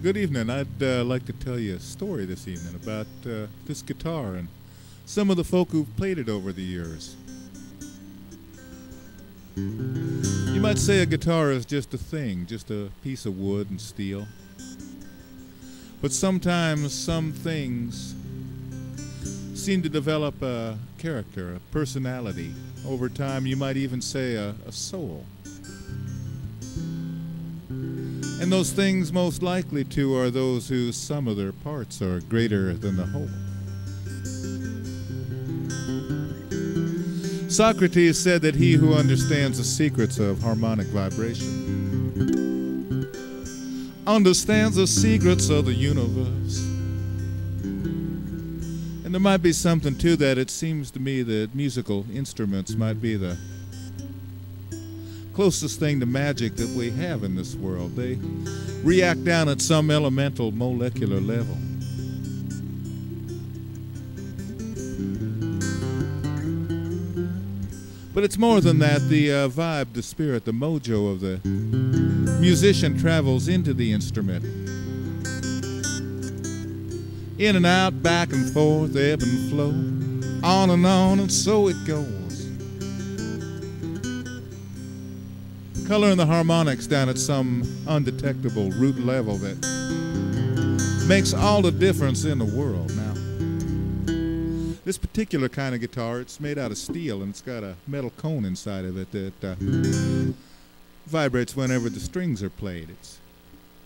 Good evening. I'd like to tell you a story this evening about this guitar and some of the folk who've played it over the years. You might say a guitar is just a thing, just a piece of wood and steel. But sometimes some things seem to develop a character, a personality. Over time, you might even say a soul. And those things most likely to are those whose sum of their parts are greater than the whole. Socrates said that he who understands the secrets of harmonic vibration understands the secrets of the universe. And there might be something to that. It seems to me that musical instruments might be the closest thing to magic that we have in this world. They react down at some elemental molecular level. But it's more than that. The vibe, the spirit, the mojo of the musician travels into the instrument. In and out, back and forth, ebb and flow, on, and so it goes. Coloring the harmonics down at some undetectable root level that makes all the difference in the world. Now, this particular kind of guitar, it's made out of steel and it's got a metal cone inside of it that vibrates whenever the strings are played. It's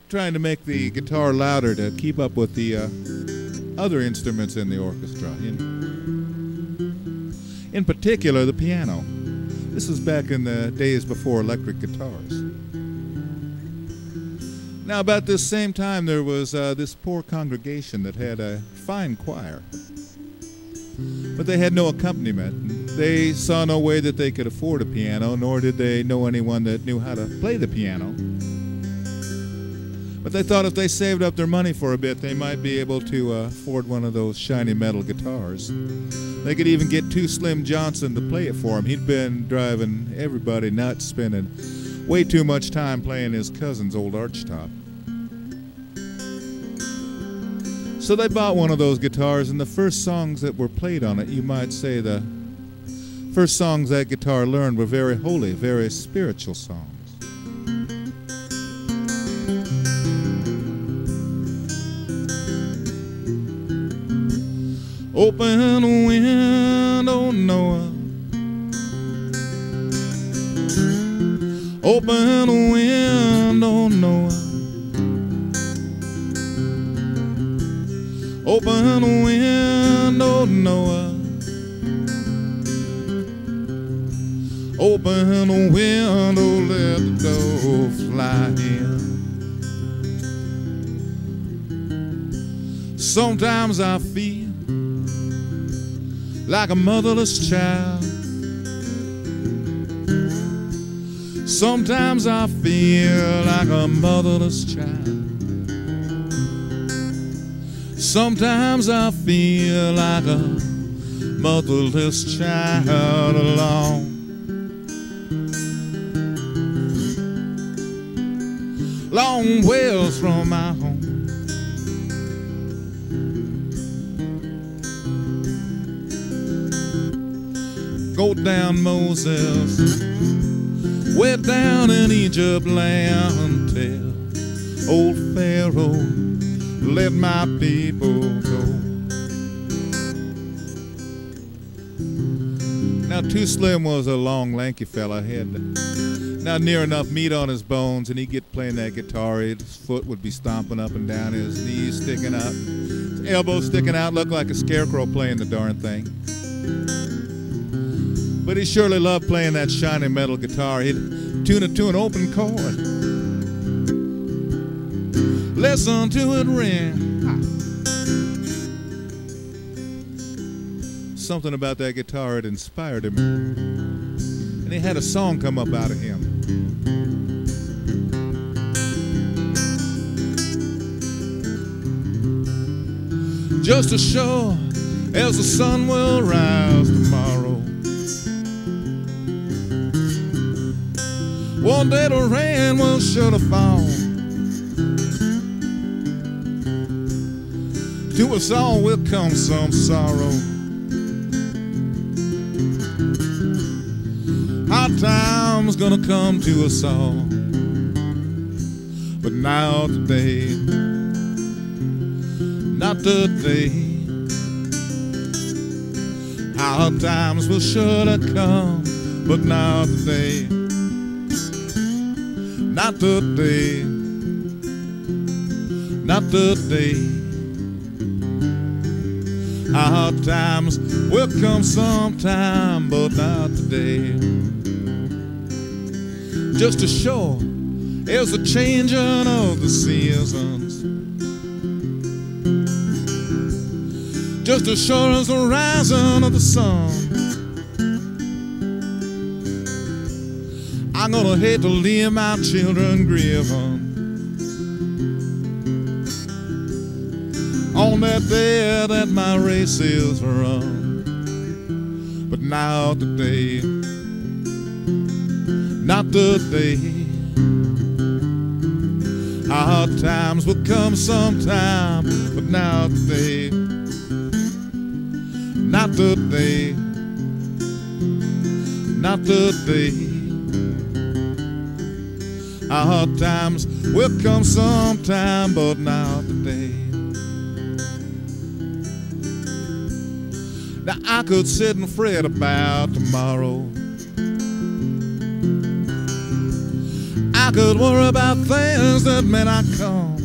trying to make the guitar louder to keep up with the other instruments in the orchestra. In particular, the piano. This was back in the days before electric guitars. Now, about this same time, there was this poor congregation that had a fine choir, but they had no accompaniment. They saw no way that they could afford a piano, nor did they know anyone that knew how to play the piano. But they thought if they saved up their money for a bit, they might be able to afford one of those shiny metal guitars. They could even get Too Slim Johnson to play it for them. He'd been driving everybody nuts, spending way too much time playing his cousin's old archtop. So they bought one of those guitars, and the first songs that were played on it, you might say the first songs that guitar learned were very holy, very spiritual songs. Open a window, Noah. Open a window, Noah. Open a window, Noah. Open a window, let the dove fly in. Sometimes I feel like a motherless child. Sometimes I feel like a motherless child. Sometimes I feel like a motherless child alone. Long ways from my home. Go down, Moses, way down in Egypt land. Tell old Pharaoh, let my people go. Now, Too Slim was a long, lanky fella. He had not near enough meat on his bones, and he'd get playing that guitar. His foot would be stomping up and down, his knees sticking up, his elbows sticking out, looked like a scarecrow playing the darn thing. But he surely loved playing that shiny metal guitar. He'd tune it to an open chord. Listen to it ring. Something about that guitar had inspired him. And he had a song come up out of him. Just as sure as the sun will rise tomorrow, one day the rain will sure to fall. To us all will come some sorrow. Hard times gonna come to us all. But now today, not today. Hard times will surely come, but not today. Not today. Not today. Hard times will come sometime, but not today. Just to show there's a changing of the seasons. Just as sure as the rising of the sun. I'm gonna hate to leave my children grieving on that day that my race is run. But now today, not today. Hard times will come sometime, but now today, not today, not today. Hard times will come sometime, but not today. Now I could sit and fret about tomorrow. I could worry about things that may not come.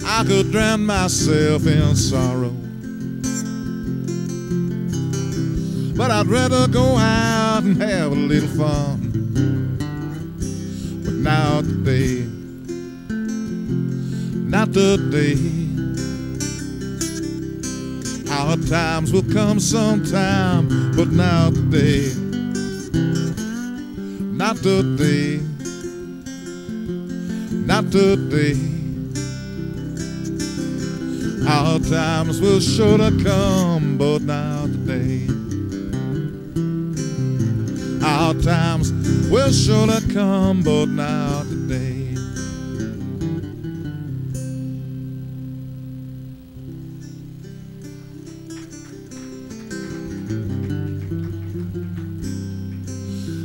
I could drown myself in sorrow. But I'd rather go out and have a little fun. But now today, not today. Hard times will come sometime, but now today, not today, not today. Hard times will surely come, but not today. Hard times will surely come, but not today.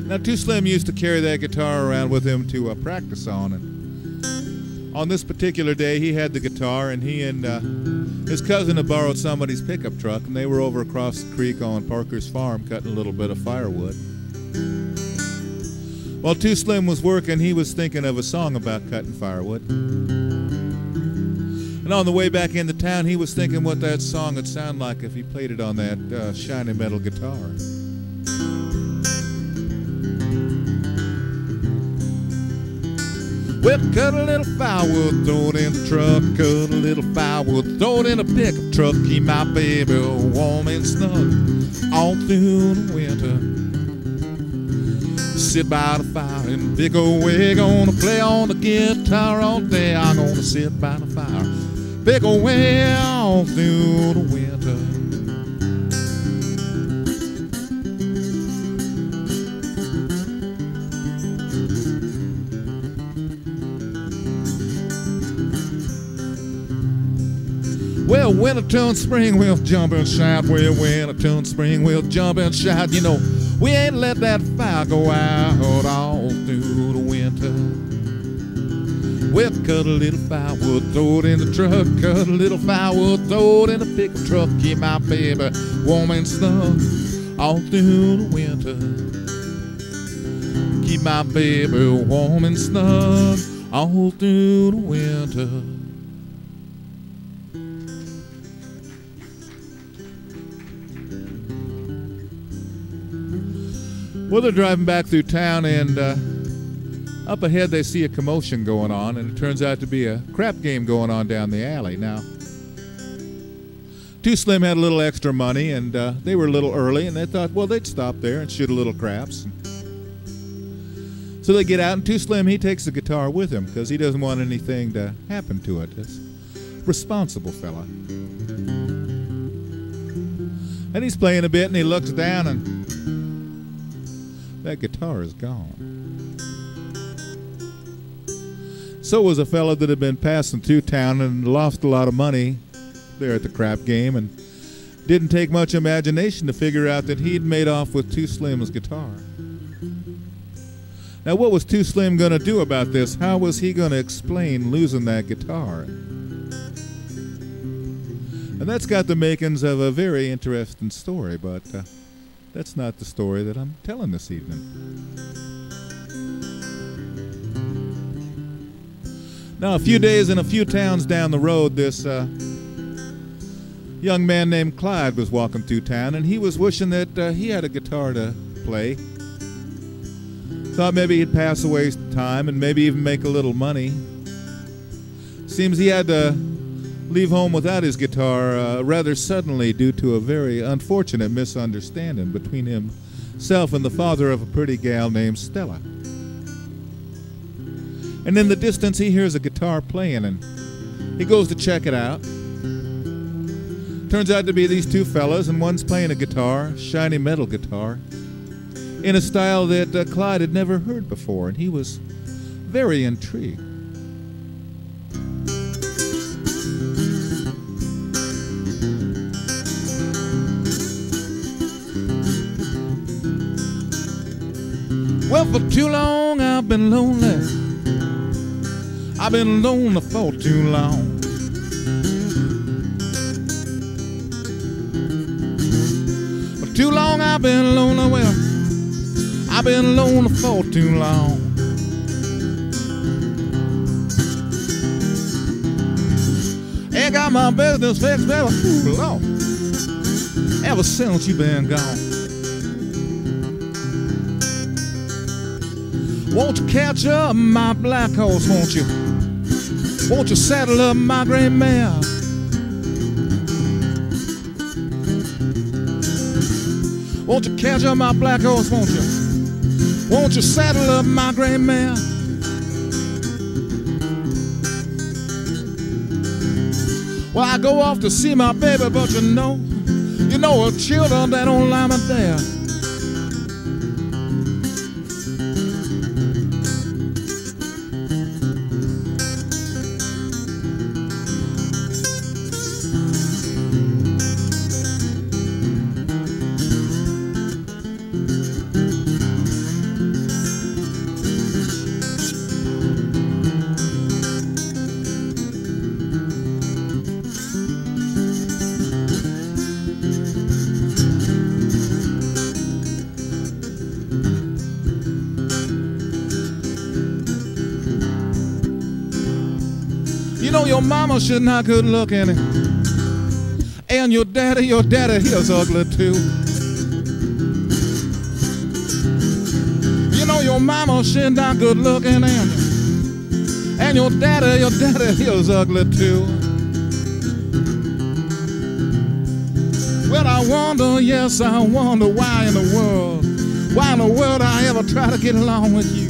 Now, Too Slim used to carry that guitar around with him to practice on, and on this particular day, he had the guitar, and he and his cousin had borrowed somebody's pickup truck, and they were over across the creek on Parker's farm cutting a little bit of firewood. While Too Slim was working, he was thinking of a song about cutting firewood. And on the way back into town, he was thinking what that song would sound like if he played it on that shiny metal guitar. Well, cut a little firewood, throw it in the truck. Cut a little firewood, throw it in a pickup truck. Keep my baby warm and snug all through the winter. Sit by the fire in a big old way. Gonna play on the guitar all day. I'm gonna sit by the fire, big old way all through the winter. Well, winter turn spring, we'll jump and shout. Well, winter turn spring, we'll jump and shout. You know, we ain't let that fire go out all through the winter. Well, cut a little firewood, throw it in the truck. Cut a little firewood, throw it in the pickup truck. Keep my baby warm and snug all through the winter. Keep my baby warm and snug all through the winter. Well, they're driving back through town, and up ahead they see a commotion going on, and it turns out to be a crap game going on down the alley. Now, Too Slim had a little extra money, and they were a little early, and they thought, well, they'd stop there and shoot a little craps. So they get out, and Too Slim, he takes the guitar with him because he doesn't want anything to happen to it. It's a responsible fella. And he's playing a bit, and he looks down, and that guitar is gone. So was a fellow that had been passing through town and lost a lot of money there at the crap game, and didn't take much imagination to figure out that he'd made off with Too Slim's guitar. Now, what was Too Slim going to do about this? How was he going to explain losing that guitar? And that's got the makings of a very interesting story, but that's not the story that I'm telling this evening. Now, a few days in a few towns down the road, this young man named Clyde was walking through town, and he was wishing that he had a guitar to play. Thought maybe he'd pass away time and maybe even make a little money. Seems he had to leave home without his guitar rather suddenly due to a very unfortunate misunderstanding between himself and the father of a pretty gal named Stella. And in the distance he hears a guitar playing, and he goes to check it out. Turns out to be these two fellas, and one's playing a guitar, shiny metal guitar, in a style that Clyde had never heard before, and he was very intrigued. Well, for too long I've been lonely. I've been lonely for too long. For too long I've been lonely. Well, I've been lonely for too long. Ain't got my business fixed, baby, too long. Ever since you been gone. Won't you catch up my black horse, won't you? Won't you saddle up my gray mare? Won't you catch up my black horse, won't you? Won't you saddle up my gray mare? Well, I go off to see my baby, but you know her children, they don't lie me there. You know your mama should not good looking, and your daddy he's ugly too. You know your mama should not good looking, and your daddy he's ugly too. Well, I wonder, yes, I wonder why in the world I ever try to get along with you.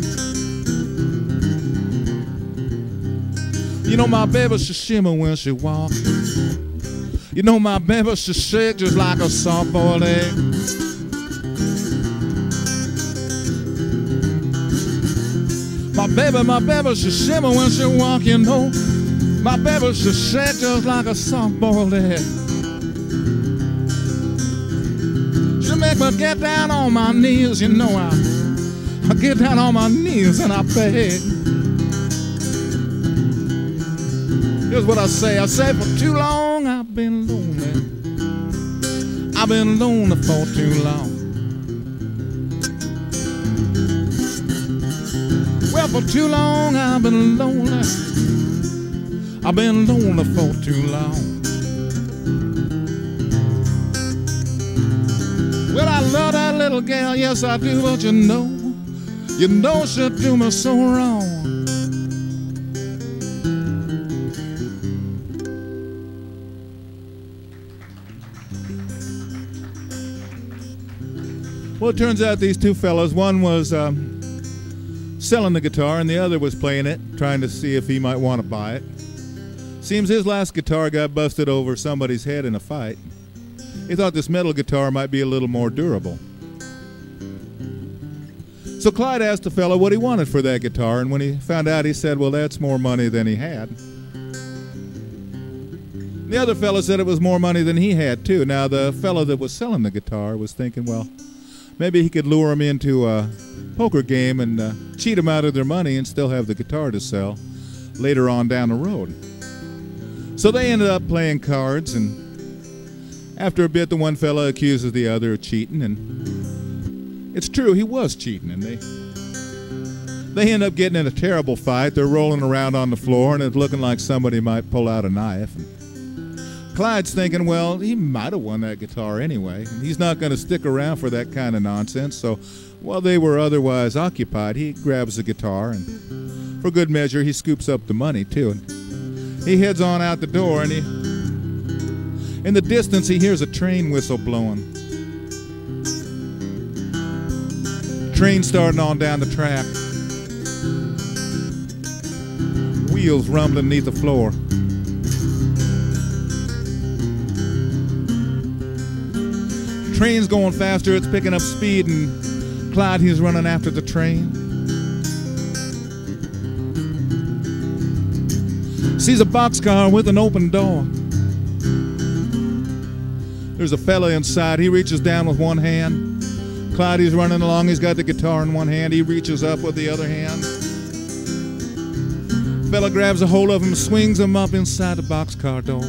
You know my baby, she shimmer when she walk. You know my baby, she shake just like a soft-boiled egg. My baby, she shimmer when she walk, you know. My baby, she shake just like a soft-boiled egg. She make me get down on my knees, you know. I get down on my knees and I beg. Here's what I say for too long I've been lonely. I've been lonely for too long. Well, for too long I've been lonely. I've been lonely for too long. Well, I love that little gal, yes I do, but you know she'll do me so wrong. Well, it turns out these two fellas, one was selling the guitar and the other was playing it, trying to see if he might want to buy it. Seems his last guitar got busted over somebody's head in a fight. He thought this metal guitar might be a little more durable. So Clyde asked the fellow what he wanted for that guitar, and when he found out, he said, well, that's more money than he had. The other fellow said it was more money than he had, too. Now, the fellow that was selling the guitar was thinking, well, maybe he could lure him into a poker game and cheat him out of their money and still have the guitar to sell later on down the road. So they ended up playing cards, and after a bit, the one fellow accuses the other of cheating, and it's true, he was cheating, and they end up getting in a terrible fight. They're rolling around on the floor, and it's looking like somebody might pull out a knife. And Clyde's thinking, well, he might have won that guitar anyway, and he's not going to stick around for that kind of nonsense. So while they were otherwise occupied, he grabs the guitar, and for good measure, he scoops up the money, too. And he heads on out the door, and in the distance, he hears a train whistle blowing. Train starting on down the track. Wheels rumbling beneath the floor. Train's going faster, it's picking up speed, and Clyde, he's running after the train. Sees a boxcar with an open door. There's a fella inside. He reaches down with one hand. Clyde, he's running along. He's got the guitar in one hand. He reaches up with the other hand. Fella grabs a hold of him, swings him up inside the boxcar door.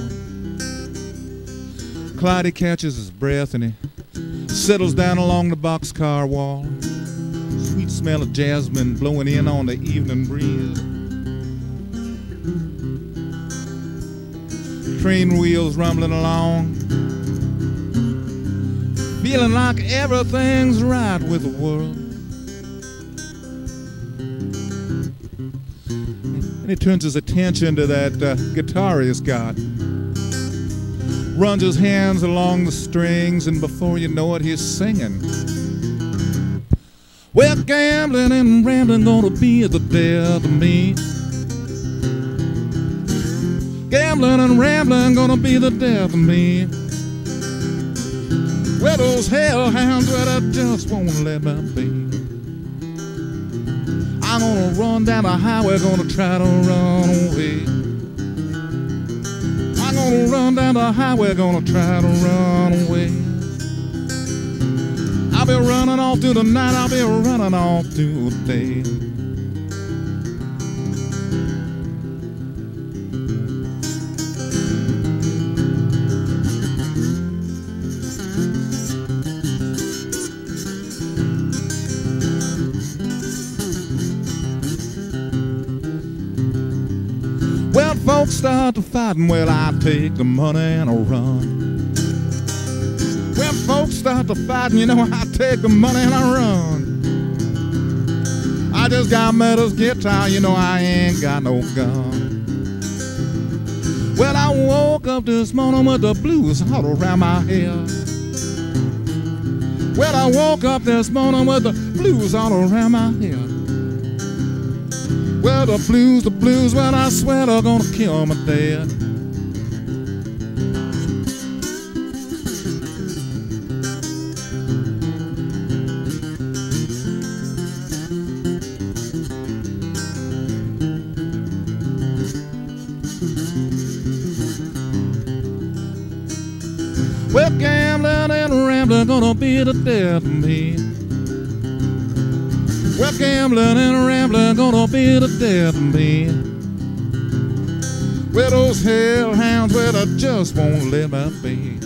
Clyde, he catches his breath, and he settles down along the boxcar wall. Sweet smell of jasmine blowing in on the evening breeze. Train wheels rumbling along, feeling like everything's right with the world. And he turns his attention to that guitar he's got. Runs his hands along the strings, and before you know it, he's singing. Well, gambling and rambling gonna be the death of me. Gambling and rambling gonna be the death of me. Well, those hellhounds, well, I just won't let me be. I'm gonna run down the highway, gonna try to run away. I'm gonna run down the highway, gonna try to run away. I'll be running all through the night, I'll be running all through the day. Well, folks start to fighting, well, I take the money and I run. When folks start to fighting, you know, I take the money and I run. I just got Meadows' guitar, you know, I ain't got no gun. Well, I woke up this morning with the blues all around my head. Well, I woke up this morning with the blues all around my head. Well, the blues, well, I swear they're gonna kill me dead. Well, gambling and rambling gonna be the death of me. Well, gambling and rambling gonna be the death of me. Well, those hellhounds, well, I just won't let me be.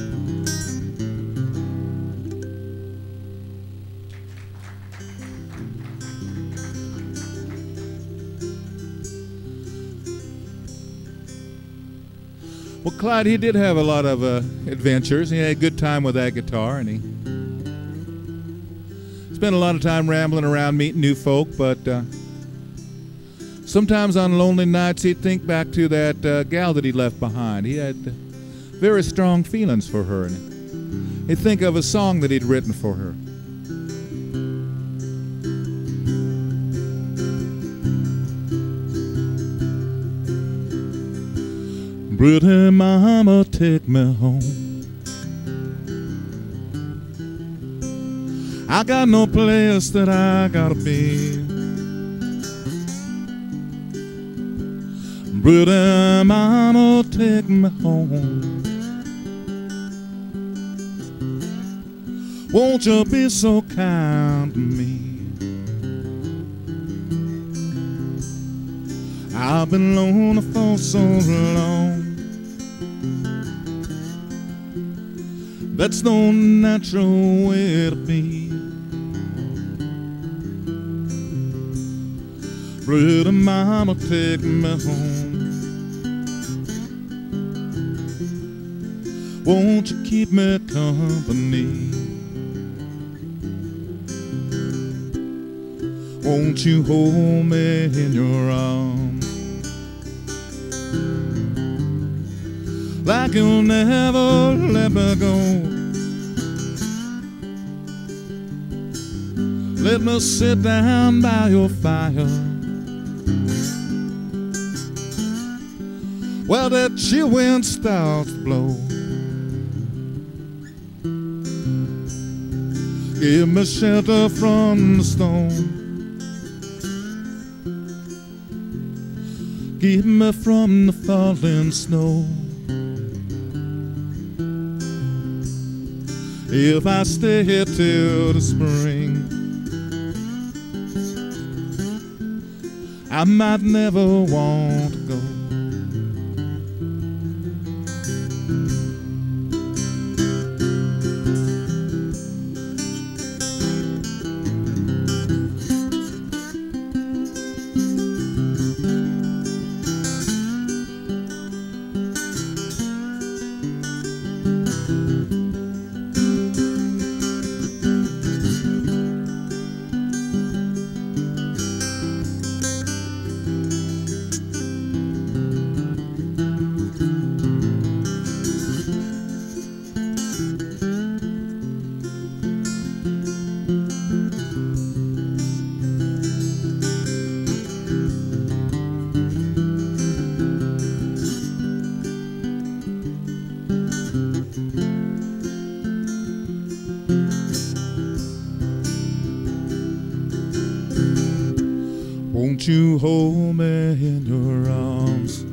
Well, Clyde, he did have a lot of adventures. He had a good time with that guitar, and he spent a lot of time rambling around meeting new folk, but sometimes on lonely nights he'd think back to that gal that he left behind. He had very strong feelings for her, and he'd think of a song that he'd written for her. Pretty mama, take me home. I got no place that I gotta be. Pretty mama, take me home. Won't you be so kind to me? I've been lonely for so long. That's no natural way to be. Pretty mama, take me home. Won't you keep me company? Won't you hold me in your arms like you'll never let me go? Let me sit down by your fire while that chill wind starts to blow. Give me shelter from the storm. Keep me from the falling snow. If I stay here till the spring, I might never want to go. Won't you hold me in your arms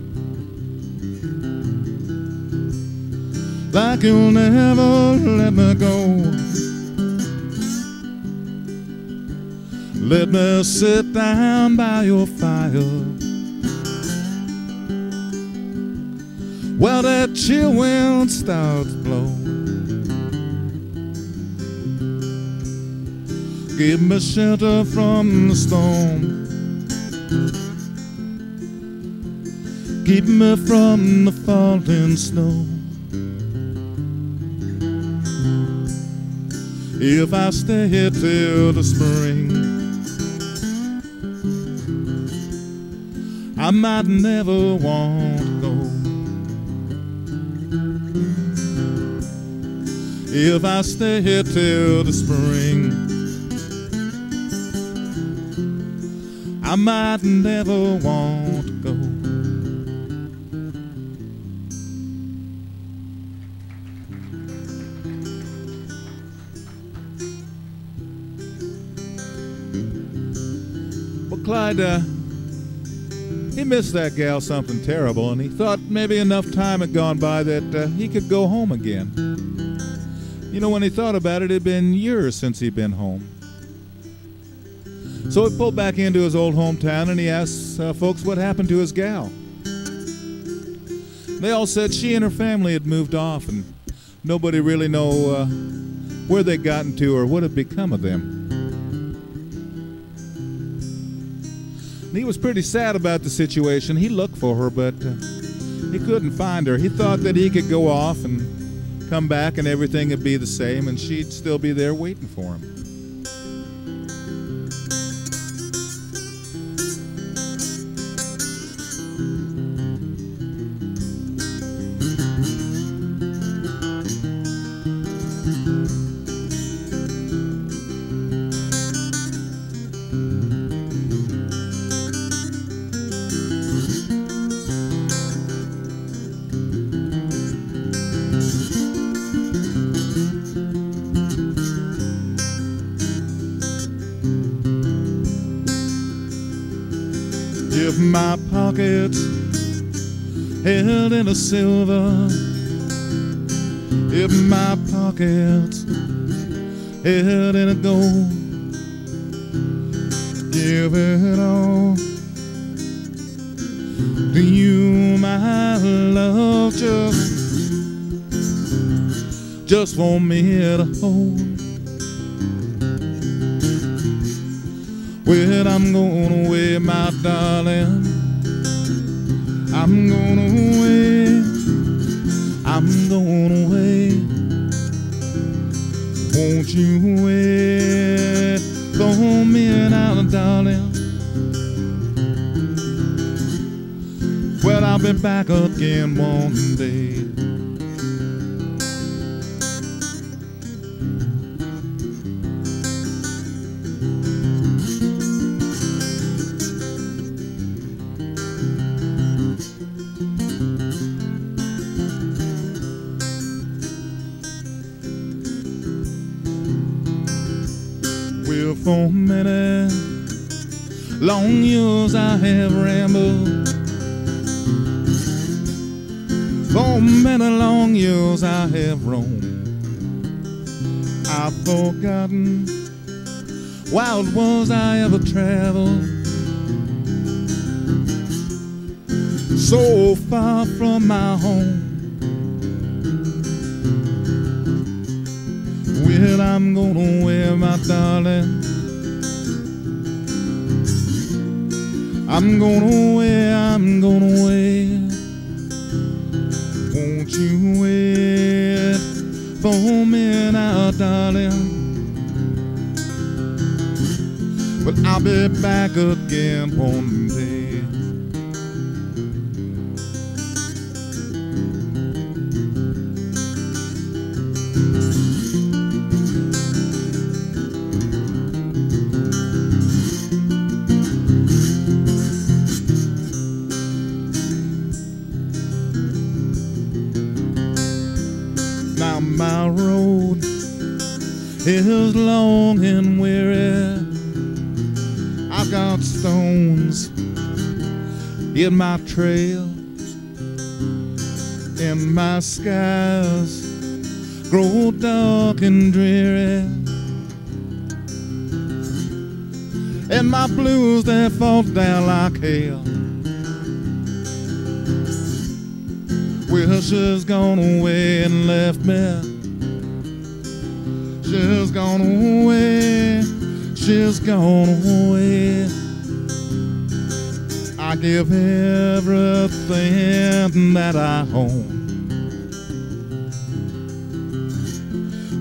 like you'll never let me go? Let me sit down by your fire while that chill wind starts to blow. Give me shelter from the storm. Keep me from the falling snow. If I stay here till the spring, I might never want to go. If I stay here till the spring, I might never want to go. Well, Clyde, he missed that gal something terrible, and he thought maybe enough time had gone by that he could go home again. You know, when he thought about it, it had been years since he'd been home. So he pulled back into his old hometown and he asked folks what happened to his gal. They all said she and her family had moved off and nobody really knew where they'd gotten to or what had become of them. And he was pretty sad about the situation. He looked for her, but he couldn't find her. He thought that he could go off and come back and everything would be the same and she'd still be there waiting for him. If my pockets held in a silver, if my pockets held in a gold, give it all to you, my love, just for me to hold. Well, I'm going away, my darling. I'm going away. I'm going away. Won't you wait for me now, darling? Well, I'll be back again one day. Well, for many long years I have rambled. For many long years I have roamed. I've forgotten why it was I ever traveled so far from my home. Well, I'm gonna wear my darling. I'm gonna wear. Won't you wait for me now, darling? But I'll be back again one day. Now my road is long and weary. I've got stones in my trail, and my skies grow dark and dreary, and my blues they fall down like hail. Well, she's gone away and left me. She's gone away. She's gone away. I give everything that I own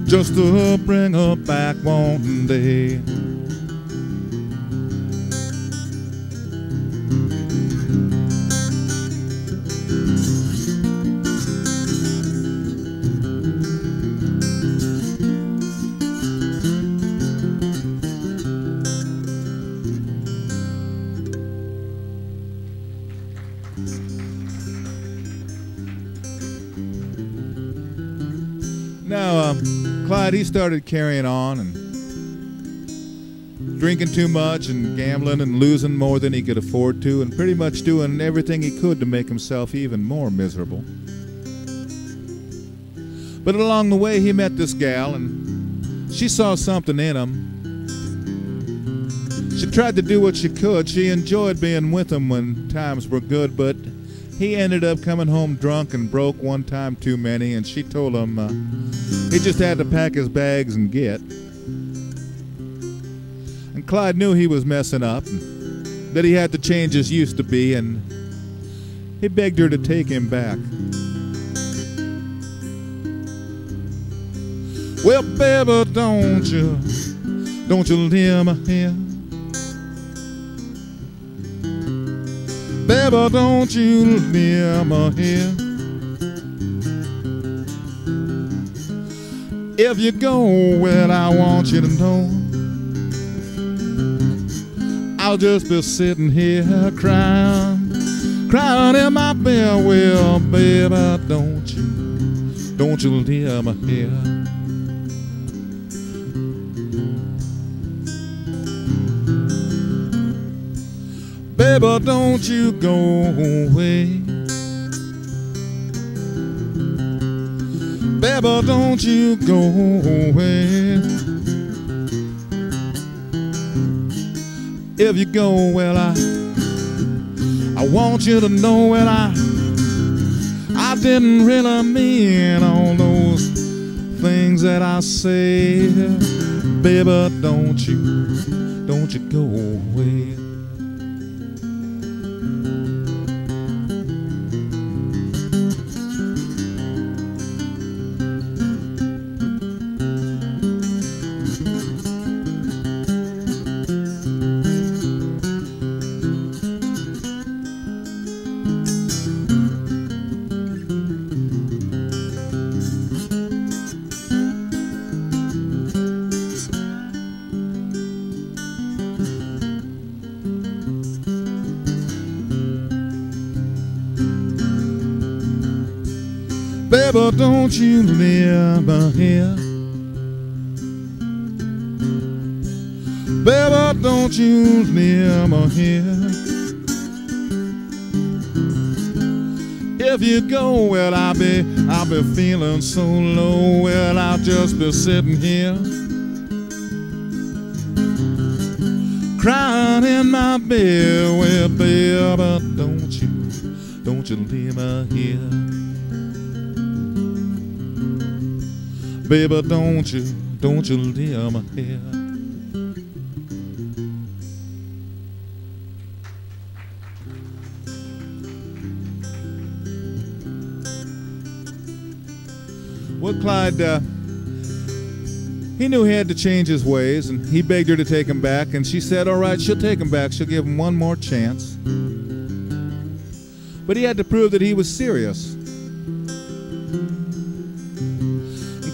just to bring her back one day. Now, Clyde, he started carrying on and drinking too much and gambling and losing more than he could afford to, and pretty much doing everything he could to make himself even more miserable. But along the way, he met this gal, and she saw something in him. She tried to do what she could. She enjoyed being with him when times were good, but he ended up coming home drunk and broke one time too many, and she told him he just had to pack his bags and get. And Clyde knew he was messing up, and that he had to change as used to be, and he begged her to take him back. Well, baby, don't you leave me here. Baby, don't you leave me here. If you go, well, I want you to know I'll just be sitting here crying in my bed. Well, baby, don't you leave me here. Baby, don't you go away. Baby, don't you go away. If you go, well, I want you to know, well, I didn't really mean all those things that I say. Baby, don't you go away. Baby, don't you live here. Baby, don't you live here. If you go, well, I'll be feeling so low. Well, I'll just be sitting here, crying in my bed. Well, baby, don't you leave here. Baby, don't you leave here. Well, Clyde, he knew he had to change his ways, and he begged her to take him back, and she said, all right, she'll take him back. She'll give him one more chance. But he had to prove that he was serious.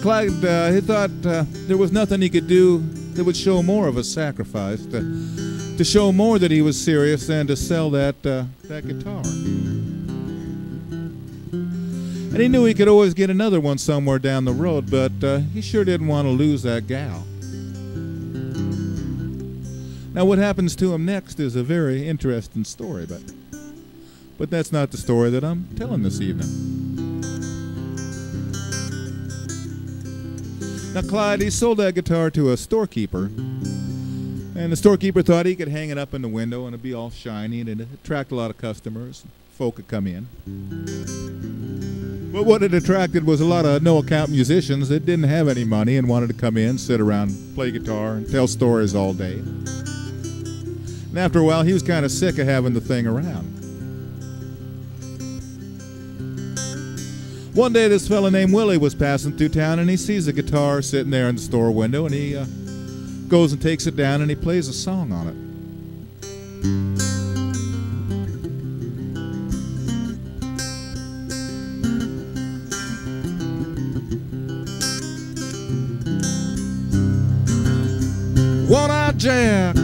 Clyde, he thought there was nothing he could do that would show more of a sacrifice, to show more that he was serious than to sell that guitar. And he knew he could always get another one somewhere down the road, but he sure didn't want to lose that gal. Now, what happens to him next is a very interesting story, but that's not the story that I'm telling this evening. Now, Clyde, he sold that guitar to a storekeeper, and the storekeeper thought he could hang it up in the window and it'd be all shiny and it'd attract a lot of customers. Folk would come in. But what it attracted was a lot of no-account musicians that didn't have any money and wanted to come in, sit around, play guitar, and tell stories all day. And after a while, he was kind of sick of having the thing around. One day, this fella named Willie was passing through town, and he sees a guitar sitting there in the store window, and he goes and takes it down, and he plays a song on it. One-eyed Jack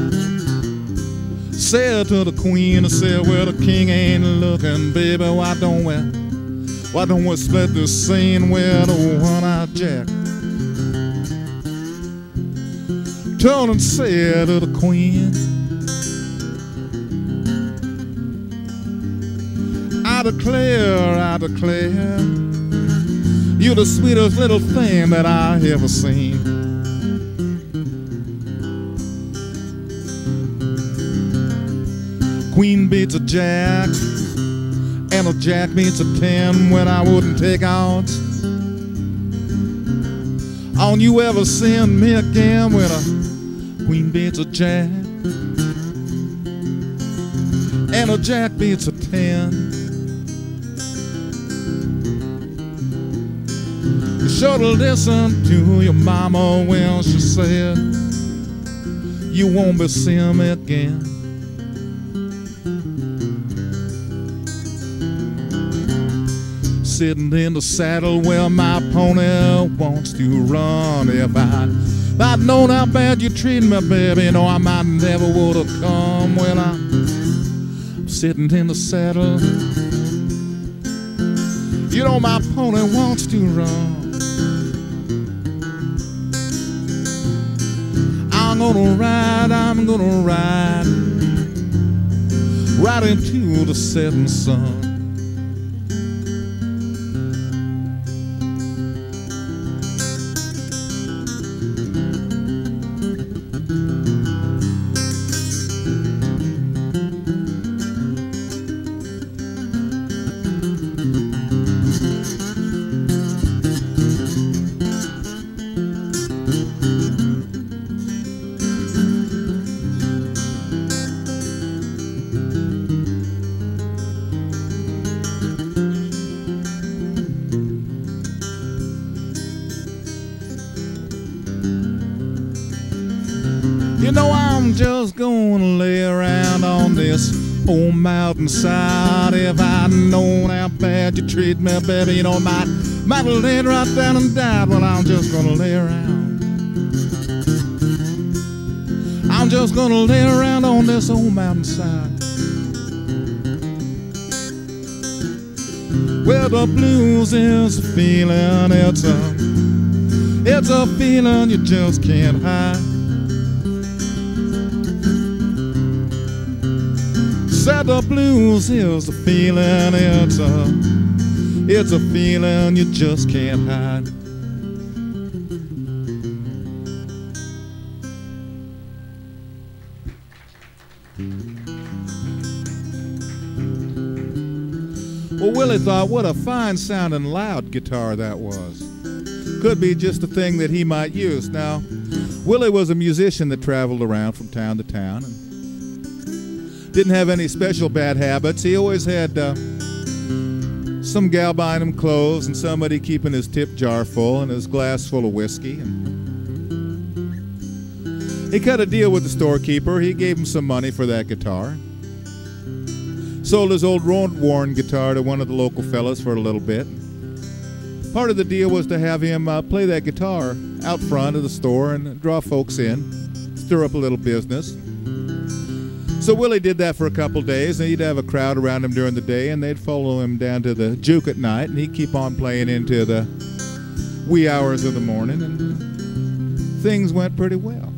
said to the queen, I said, well, the king ain't looking, baby, why don't we split this scene with a one-eyed Jack? Turned and said to the queen, I declare, you're the sweetest little thing that I ever seen. Queen beats a jack, and a jack beats a 10 when I wouldn't take odds on you ever seeing me again when a queen beats a jack and a jack beats a 10. You should have listened to your mama when she said you won't be seeing me again. Sitting in the saddle where my pony wants to run. If I'd known how bad you treated me, baby, no, I might never would have come. When I'm sitting in the saddle, you know my pony wants to run. I'm gonna ride right into the setting sun. You know I'm just gonna lay around on this old mountainside. If I'd known how bad you treat me, baby, you know, might have laid right down and died. Well, I'm just gonna lay around. I'm just gonna lay around on this old mountainside. Well, the blues is a feeling, it's a feeling you just can't hide. Said the blues is a feeling, it's a feeling you just can't hide. Well, Willie thought, what a fine sounding loud guitar that was. Could be just a thing that he might use. Now, Willie was a musician that traveled around from town to town and didn't have any special bad habits. He always had some gal buying him clothes and somebody keeping his tip jar full and his glass full of whiskey. And he cut a deal with the storekeeper. He gave him some money for that guitar. Sold his old worn guitar to one of the local fellas for a little bit. Part of the deal was to have him play that guitar out front of the store and draw folks in, stir up a little business. So Willie did that for a couple days, and he'd have a crowd around him during the day, and they'd follow him down to the juke at night, and he'd keep on playing into the wee hours of the morning, and things went pretty well.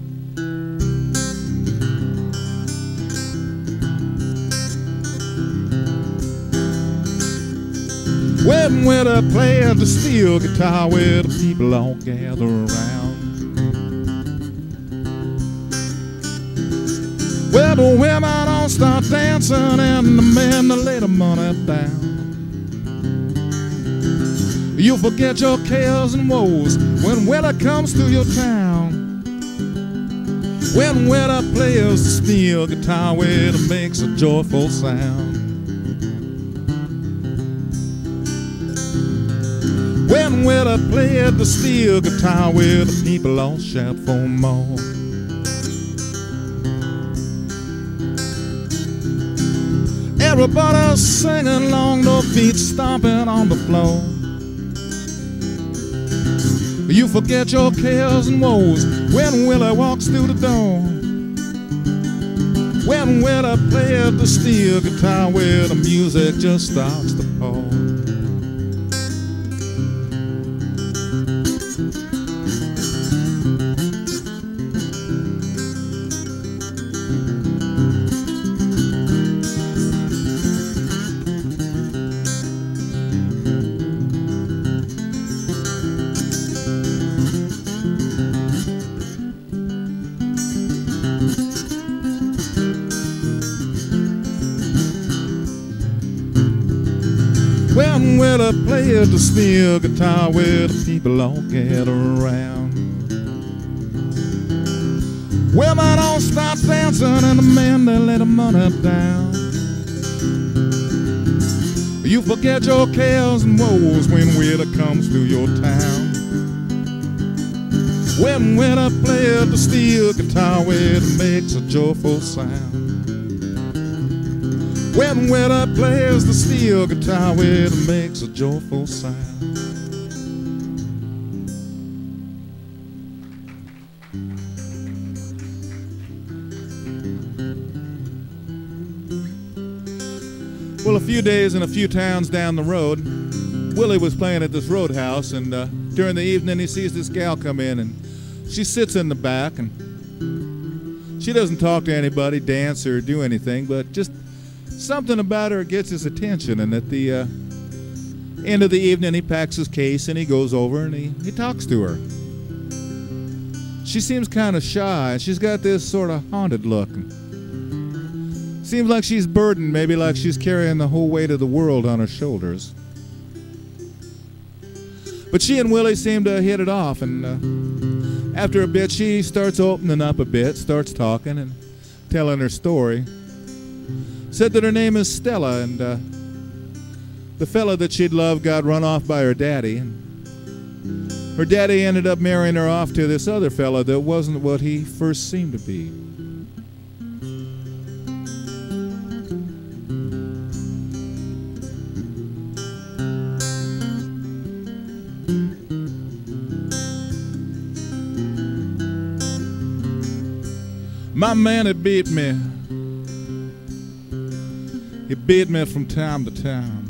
When Willie played the steel guitar, where the people all gather around. Well, the women all start dancing and the men they lay the money down. You forget your cares and woes when Willie comes to your town. When Willie plays the steel guitar, well, it makes a joyful sound. When Willie played the steel guitar, well, the people all shout for more. Everybody's singing along, their feet stomping on the floor. You forget your cares and woes when Willie walks through the door. When Willie played the steel guitar, well, the music just starts to pour. When Willie played the steel guitar, where the people all gather around. Women all start dancing and the men they lay the money down. You forget your cares and woes when Willie comes to your town. When Willie played the steel guitar, well, it makes a joyful sound. When Willie plays the steel guitar, well, it makes a joyful sound. Well, a few days in a few towns down the road, Willie was playing at this roadhouse, and during the evening he sees this gal come in, and she sits in the back, and she doesn't talk to anybody, dance, or do anything, but just something about her gets his attention, and at the end of the evening he packs his case and he goes over and he talks to her. She seems kind of shy, and she's got this sort of haunted look. Seems like she's burdened, maybe like she's carrying the whole weight of the world on her shoulders. But she and Willie seem to hit it off, and after a bit she starts opening up a bit, starts talking and telling her story. Said that her name is Stella, and the fella that she'd loved got run off by her daddy, and her daddy ended up marrying her off to this other fella that wasn't what he first seemed to be. My man had beat me. He beat me from time to time.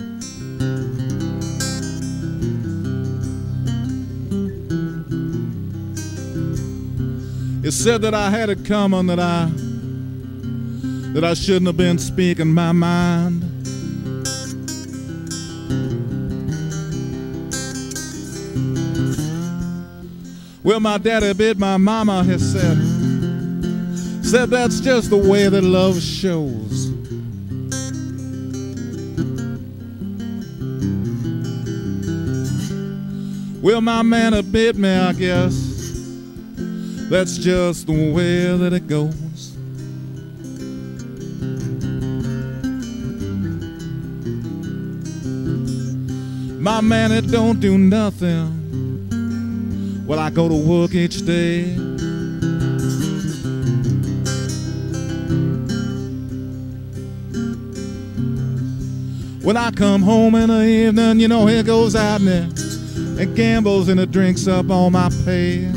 He said that I had it coming, that I shouldn't have been speaking my mind. Well, my daddy beat my mama, he said that's just the way that love shows. Well, my man had beat me, I guess. That's just the way that it goes. My man, it don't do nothing. Well, I go to work each day. When I come home in the evening, you know, he goes out and gambles and it drinks up all my pay.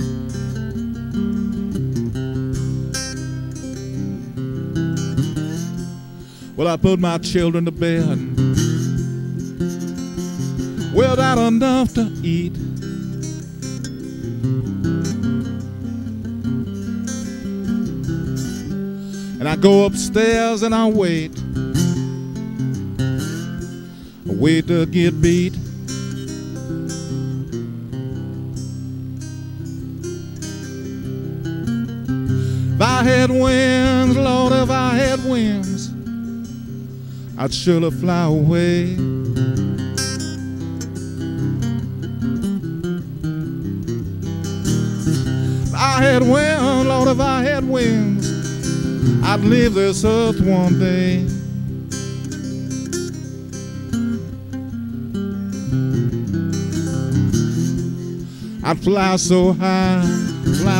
Well, I put my children to bed without enough to eat. And I go upstairs and I wait to get beat. If I had wings, Lord, if I had wings, I'd surely fly away. If I had wings, Lord, if I had wings, I'd leave this earth one day. I'd fly so high,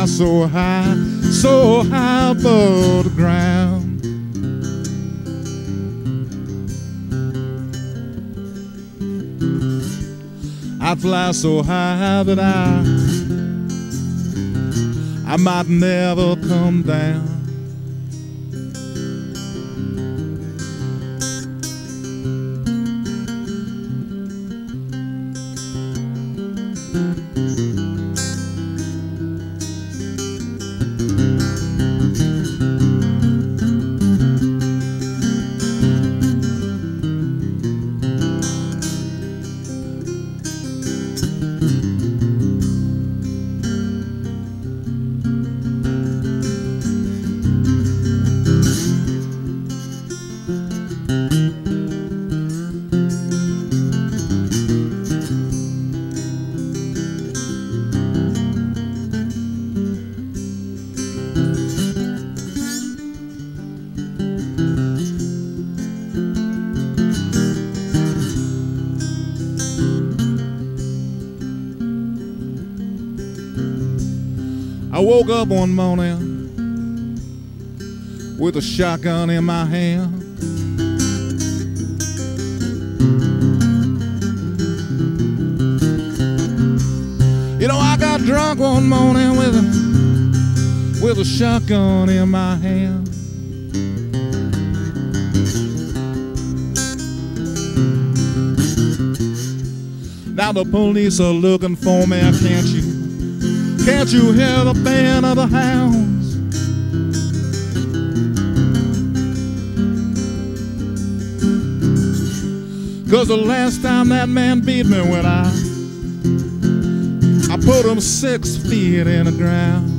so high, so high above the ground. I'd fly so high that I might never come down. I woke up one morning with a shotgun in my hand. You know, I got drunk one morning with a shotgun in my hand. Now the police are looking for me, can't you hear the band of the hounds? 'Cause the last time that man beat me when I put him 6 feet in the ground.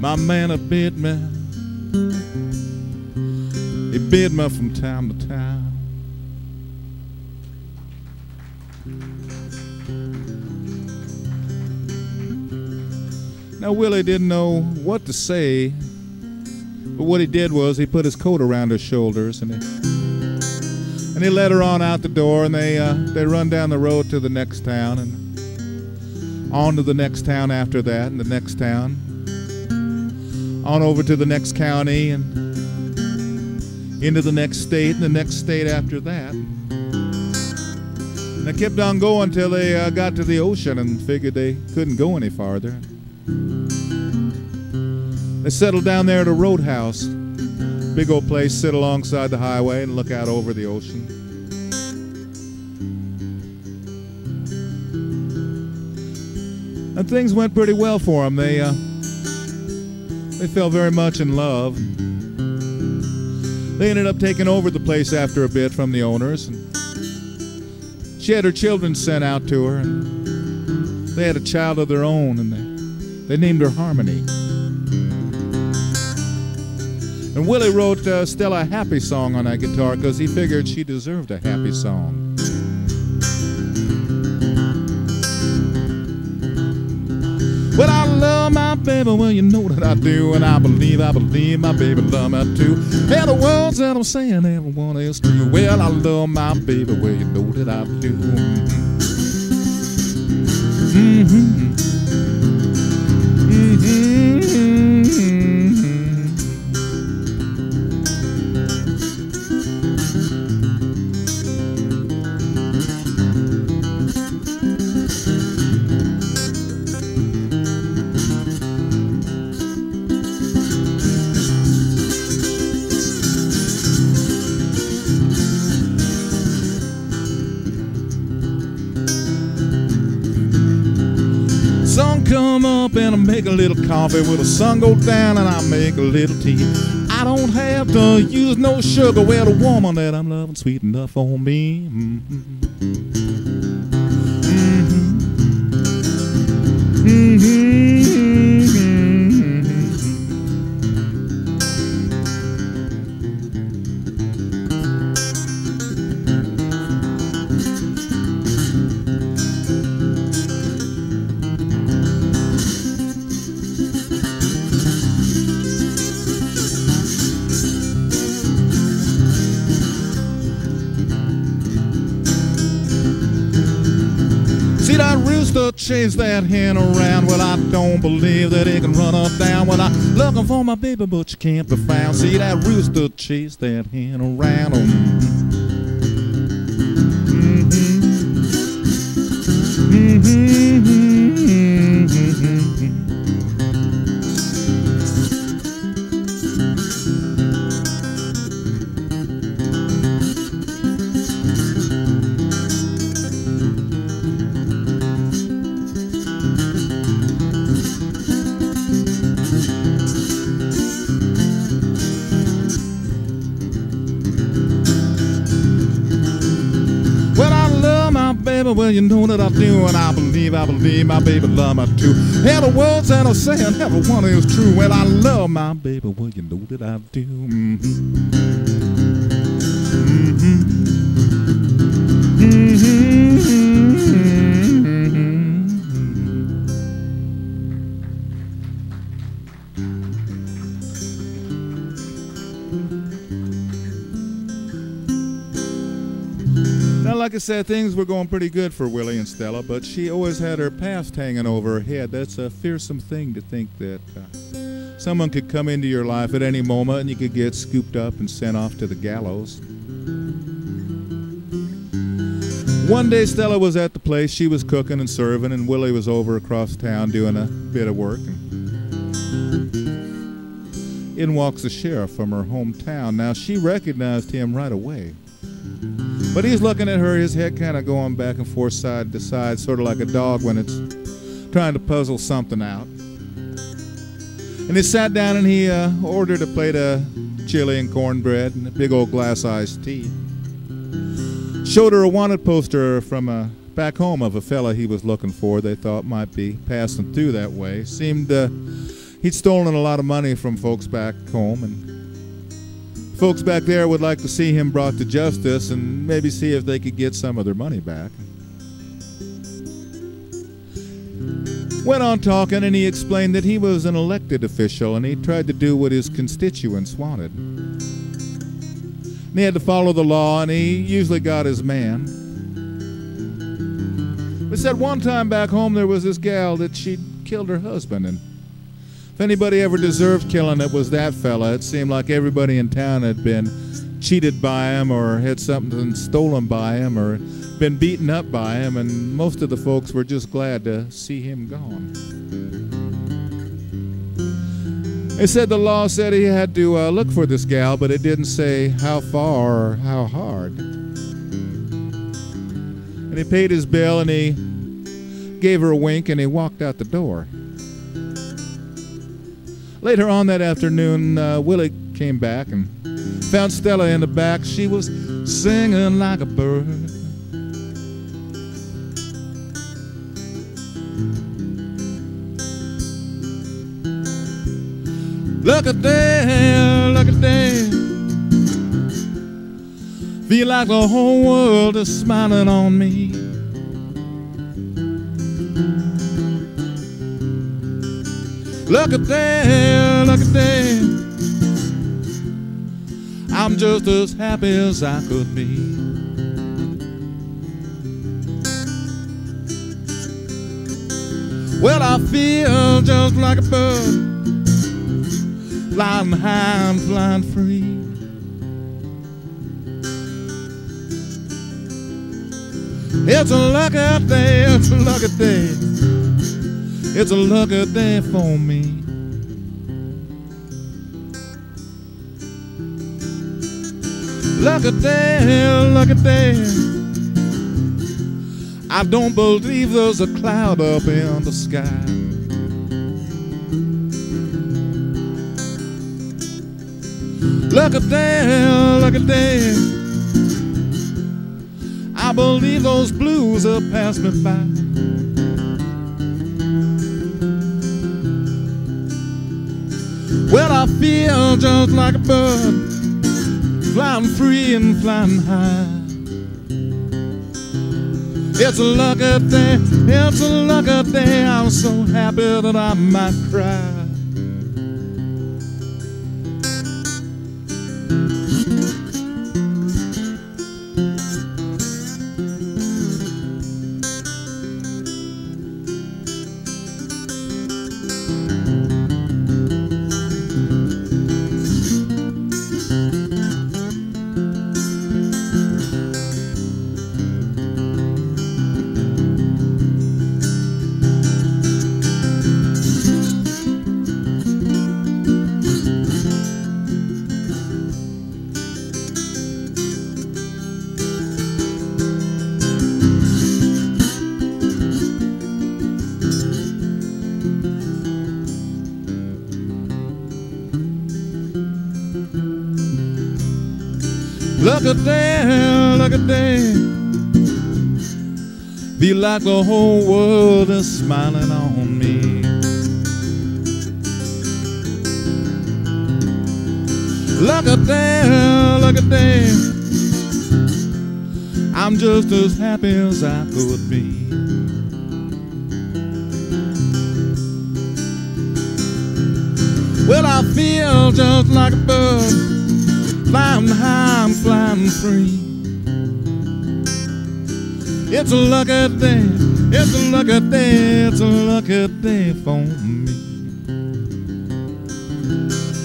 My man had beat me. He beat me from time to time. Now Willie didn't know what to say, but what he did was he put his coat around her shoulders and he led her on out the door, and they run down the road to the next town and on to the next town after that, and the next town, on over to the next county and into the next state and the next state after that. And they kept on going till they got to the ocean and figured they couldn't go any farther. They settled down there at a roadhouse, big old place, sit alongside the highway and look out over the ocean. And things went pretty well for them. They fell very much in love. They ended up taking over the place after a bit from the owners. And she had her children sent out to her, and they had a child of their own, and they named her Harmony. And Willie wrote Stella a happy song on that guitar because he figured she deserved a happy song. Well, I love my baby, well, you know that I do, and I believe my baby love me too. And the words that I'm saying, everyone is true. Well, I love my baby, well, you know that I do. Mm-hmm. Sun come up and I make a little coffee. Well, the sun go down and I make a little tea. I don't have to use no sugar. Well, the woman that I'm loving sweet enough on me. Mm-hmm. Mm-hmm. Mm-hmm. See that rooster chase that hen around. Well, I don't believe that it can run her down. Well, I'm looking for my baby, but she can't be found. See that rooster chase that hen around. Oh. Mm-hmm. Mm-hmm. Mm-hmm. Well, I love my baby, well, you know that I do, and I believe my baby love me too. And the words that I'm saying, every one is true. Well, I love my baby, well, you know that I do. Mm-hmm. Mm-hmm. Mm-hmm. Now, like I said, things were going pretty good for Willie and Stella, but she always had her past hanging over her head. That's a fearsome thing to think that someone could come into your life at any moment and you could get scooped up and sent off to the gallows. One day Stella was at the place. She was cooking and serving, and Willie was over across town doing a bit of work. In walks the sheriff from her hometown. Now, she recognized him right away. But he's looking at her, his head kind of going back and forth side to side, sort of like a dog when it's trying to puzzle something out. And he sat down and he ordered a plate of chili and cornbread and a big old glass iced tea. Showed her a wanted poster from back home of a fella he was looking for they thought might be passing through that way. Seemed he'd stolen a lot of money from folks back home, and folks back there would like to see him brought to justice and maybe see if they could get some of their money back. Went on talking, and he explained that he was an elected official and he tried to do what his constituents wanted. And he had to follow the law, and he usually got his man. But said one time back home there was this gal that she'd killed her husband, and if anybody ever deserved killing, it was that fella. It seemed like everybody in town had been cheated by him or had something stolen by him or been beaten up by him, and most of the folks were just glad to see him gone. They said the law said he had to look for this gal, but it didn't say how far or how hard. And he paid his bill, and he gave her a wink, and he walked out the door. Later on that afternoon, Willie came back and found Stella in the back. She was singing like a bird. Look at that, look at that. Feel like the whole world is smiling on me. Look at that, look at that. I'm just as happy as I could be. Well, I feel just like a bird, flying high and flying free. It's a lucky day, it's a lucky day, it's a lucky day for me. Lucky day, lucky day. I don't believe there's a cloud up in the sky. Lucky day, lucky day. I believe those blues have passed me by. Well, I feel just like a bird, flying free and flying high. It's a lucky day, it's a lucky day. I'm so happy that I might cry. Look at that, look at that. Feel like the whole world is smiling on me. Look at that, look at that. I'm just as happy as I could be. Well, I feel just like a bird, flying high and flying free. It's a lucky day, it's a lucky day, it's a lucky day for me.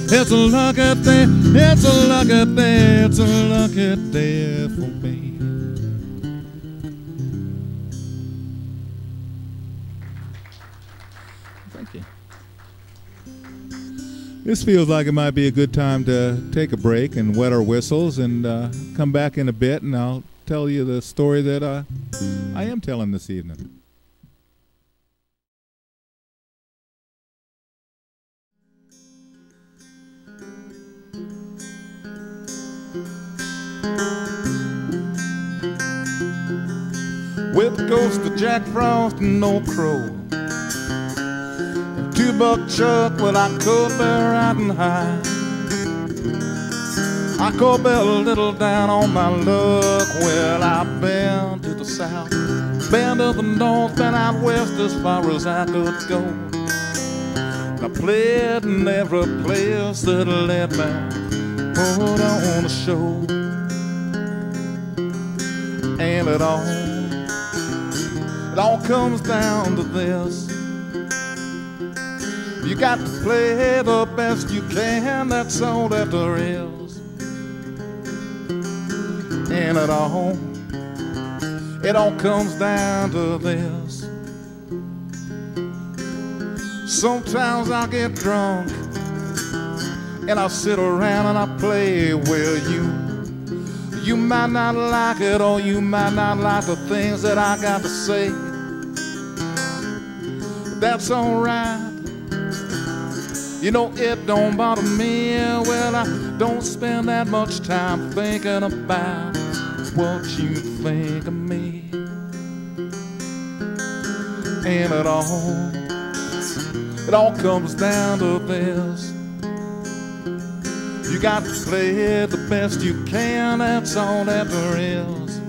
It's a lucky day, it's a lucky day, it's a lucky day for me. Thank you. This feels like it might be a good time to take a break and wet our whistles and come back in a bit, and I'll tell you the story that I am telling this evening. with the ghost of Jack Frost and Old Crow. Two-buck chuck, well, I could be riding high. I could be a little down on my luck. Well, I've been to the south, been to the north, been out west as far as I could go. I played in every place that let me put on a show. And it all comes down to this: you got to play the best you can, that's all that there is. And it all comes down to this: sometimes I get drunk and I sit around and I play. Well, you might not like it, or you might not like the things that I got to say, but that's alright. You know, it don't bother me. Well, I don't spend that much time thinking about what you think of me. And it all comes down to this: you got to play it the best you can, that's all that there is.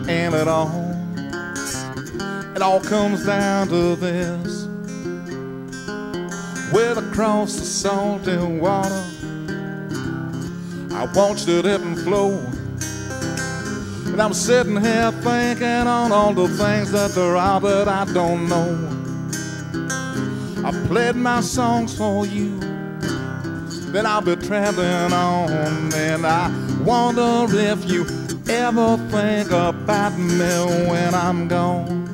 And it all comes down to this: well, across the salty water I watched it ebb and flow, and I'm sitting here thinking on all the things that there are that I don't know. I played my songs for you, then I'll be traveling on, and I wonder if you ever think about me when I'm gone.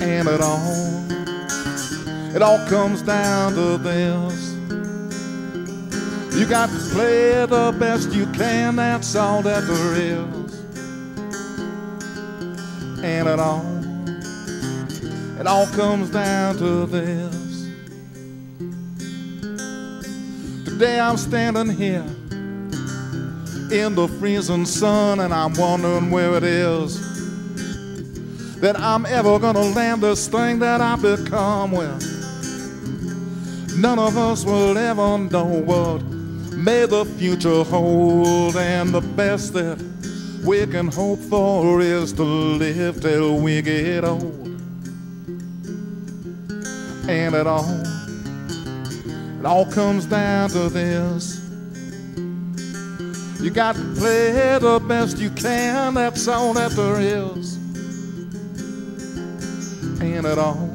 And it all comes down to this: you got to play the best you can, that's all that there is. And it all comes down to this: today I'm standing here in the freezing sun, and I'm wondering where it is that I'm ever gonna land this thing that I've become. Well, none of us will ever know what may the future hold, and the best that we can hope for is to live till we get old. And it all comes down to this: you got to play the best you can, that's all that there is. And it all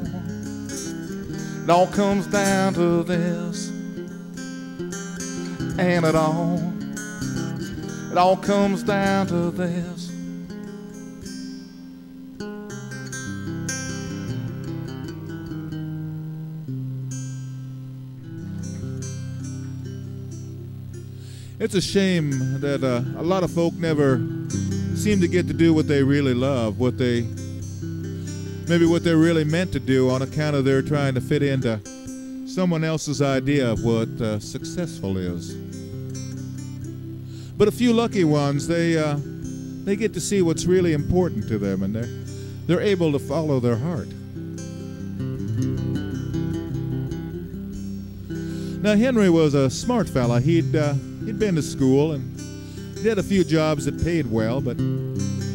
comes down to this: and it all comes down to this. It's a shame that a lot of folk never seem to get to do what they really love, maybe what they're really meant to do, on account of their trying to fit into someone else's idea of what successful is. But a few lucky ones, they get to see what's really important to them, and they're able to follow their heart. Now, Henry was a smart fella. He'd been to school and he had a few jobs that paid well, but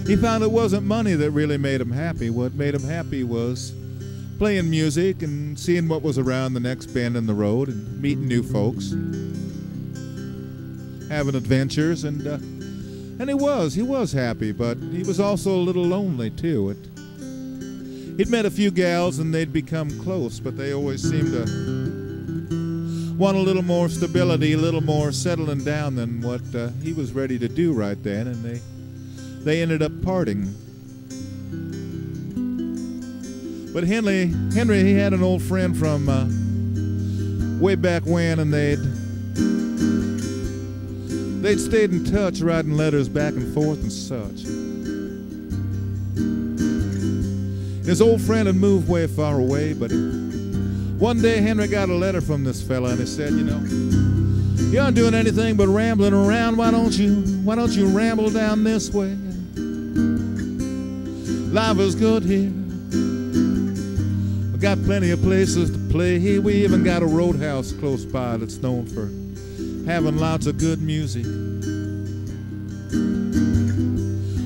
he found it wasn't money that really made him happy. What made him happy was playing music and seeing what was around the next bend in the road and meeting new folks, having adventures, and he was happy, but he was also a little lonely too. He'd met a few gals and they'd become close, but they always seemed to want a little more stability, a little more settling down than what he was ready to do right then, and they ended up parting. But Henry, he had an old friend from way back when, and they'd stayed in touch, writing letters back and forth and such. His old friend had moved way far away, but one day Henry got a letter from this fella, and he said, you know, You aren't doing anything but rambling around. Why don't you ramble down this way? Life is good here. We got plenty of places to play. We even got a roadhouse close by that's known for having lots of good music.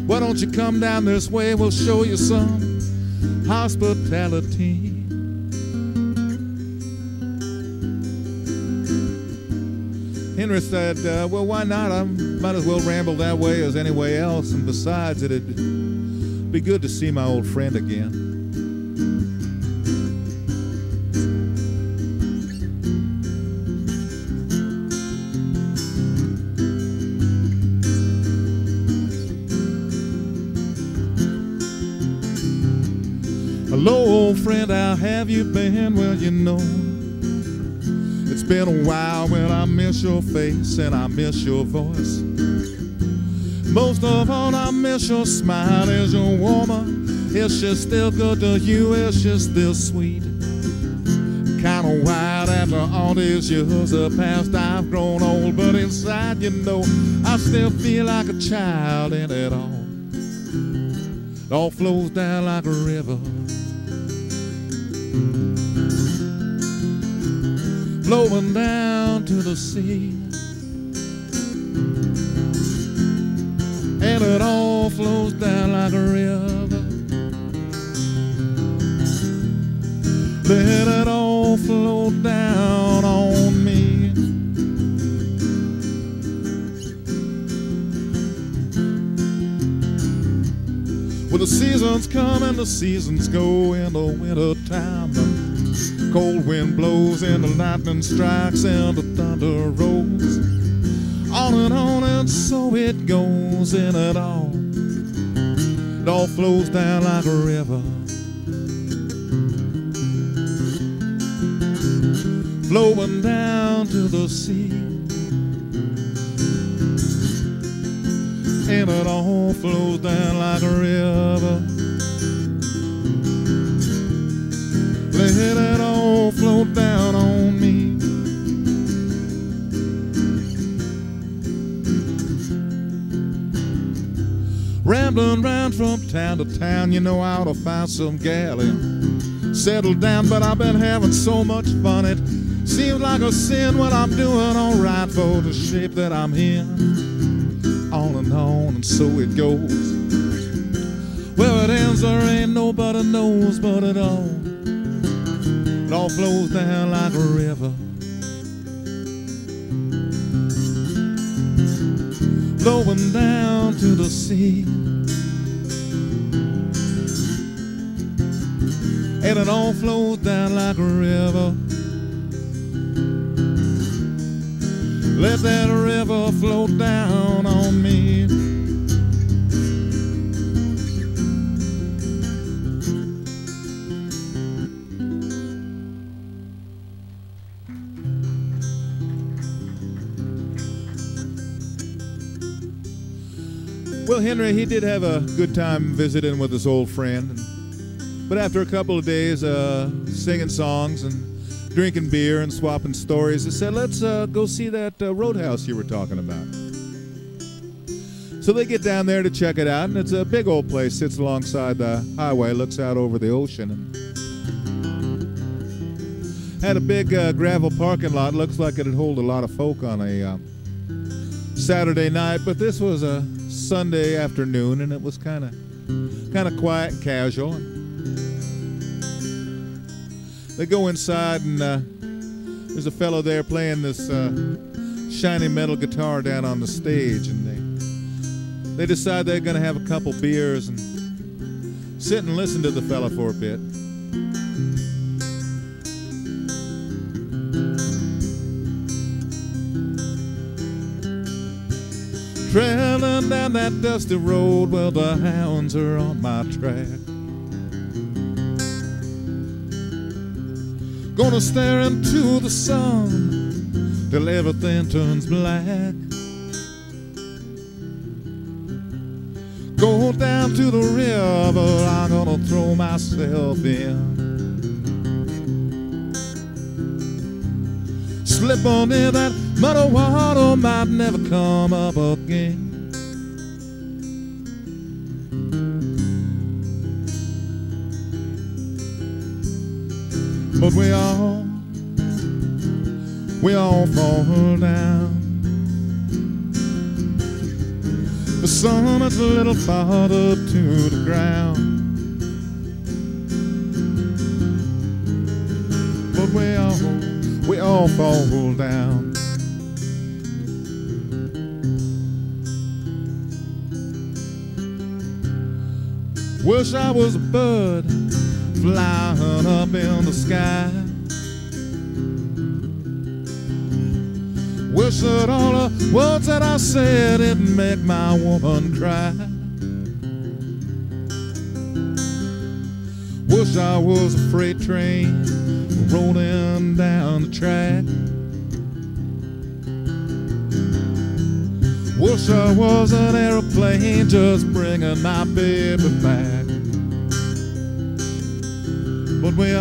Why don't you come down this way? We'll show you some hospitality. Henry said, well, why not? I might as well ramble that way as any way else. And besides, it'd be good to see my old friend again. Hello, old friend, how have you been? Well, you know, it's been a while. Well, I miss your face and I miss your voice. Most of all, I miss your smile. Is your woman? Is she still good to you? Is she still sweet? Kinda wild after all these years have passed. I've grown old, but inside, you know, I still feel like a child in it all. It all flows down like a river, flowing down to the sea. And it all flows down like a river. Let it all flow down on me. Well, the seasons come and the seasons go. In the winter time, the cold wind blows and the lightning strikes and the thunder rolls. On and so it goes. In it all flows down like a river, flowing down to the sea. And it all flows down like a river. Let it all flow down on me. Rambling round from town to town, you know, I ought to find some gal and settle down. But I've been having so much fun, it seems like a sin when I'm doing all right for the shape that I'm in. On and so it goes. Where it ends there ain't nobody knows, but it all flows down like a river, flowing down to the sea. And it all flows down like a river. Let that river flow down on me. Well, Henry, he did have a good time visiting with his old friend. But after a couple of days singing songs and drinking beer and swapping stories, he said, let's go see that roadhouse you were talking about. So they get down there to check it out, and it's a big old place, sits alongside the highway, looks out over the ocean. And had a big gravel parking lot. Looks like it'd hold a lot of folk on a Saturday night, but this was a Sunday afternoon, and it was kind of quiet and casual. They go inside, and there's a fellow there playing this shiny metal guitar down on the stage, and they decide they're going to have a couple beers and sit and listen to the fella for a bit. Traveling down that dusty road, well, the hounds are on my track. Gonna stare into the sun till everything turns black. Go down to the river, I'm gonna throw myself in. slip on in that muddy water might never come up again. But we all fall down. The sun is a little farther to the ground. But we all fall down. Wish I was a bird flying up in the sky. Wish that all the words that I said didn't make my woman cry. Wish I was a freight train rolling down the track. Wish I was an aeroplane just bringing my baby back. But we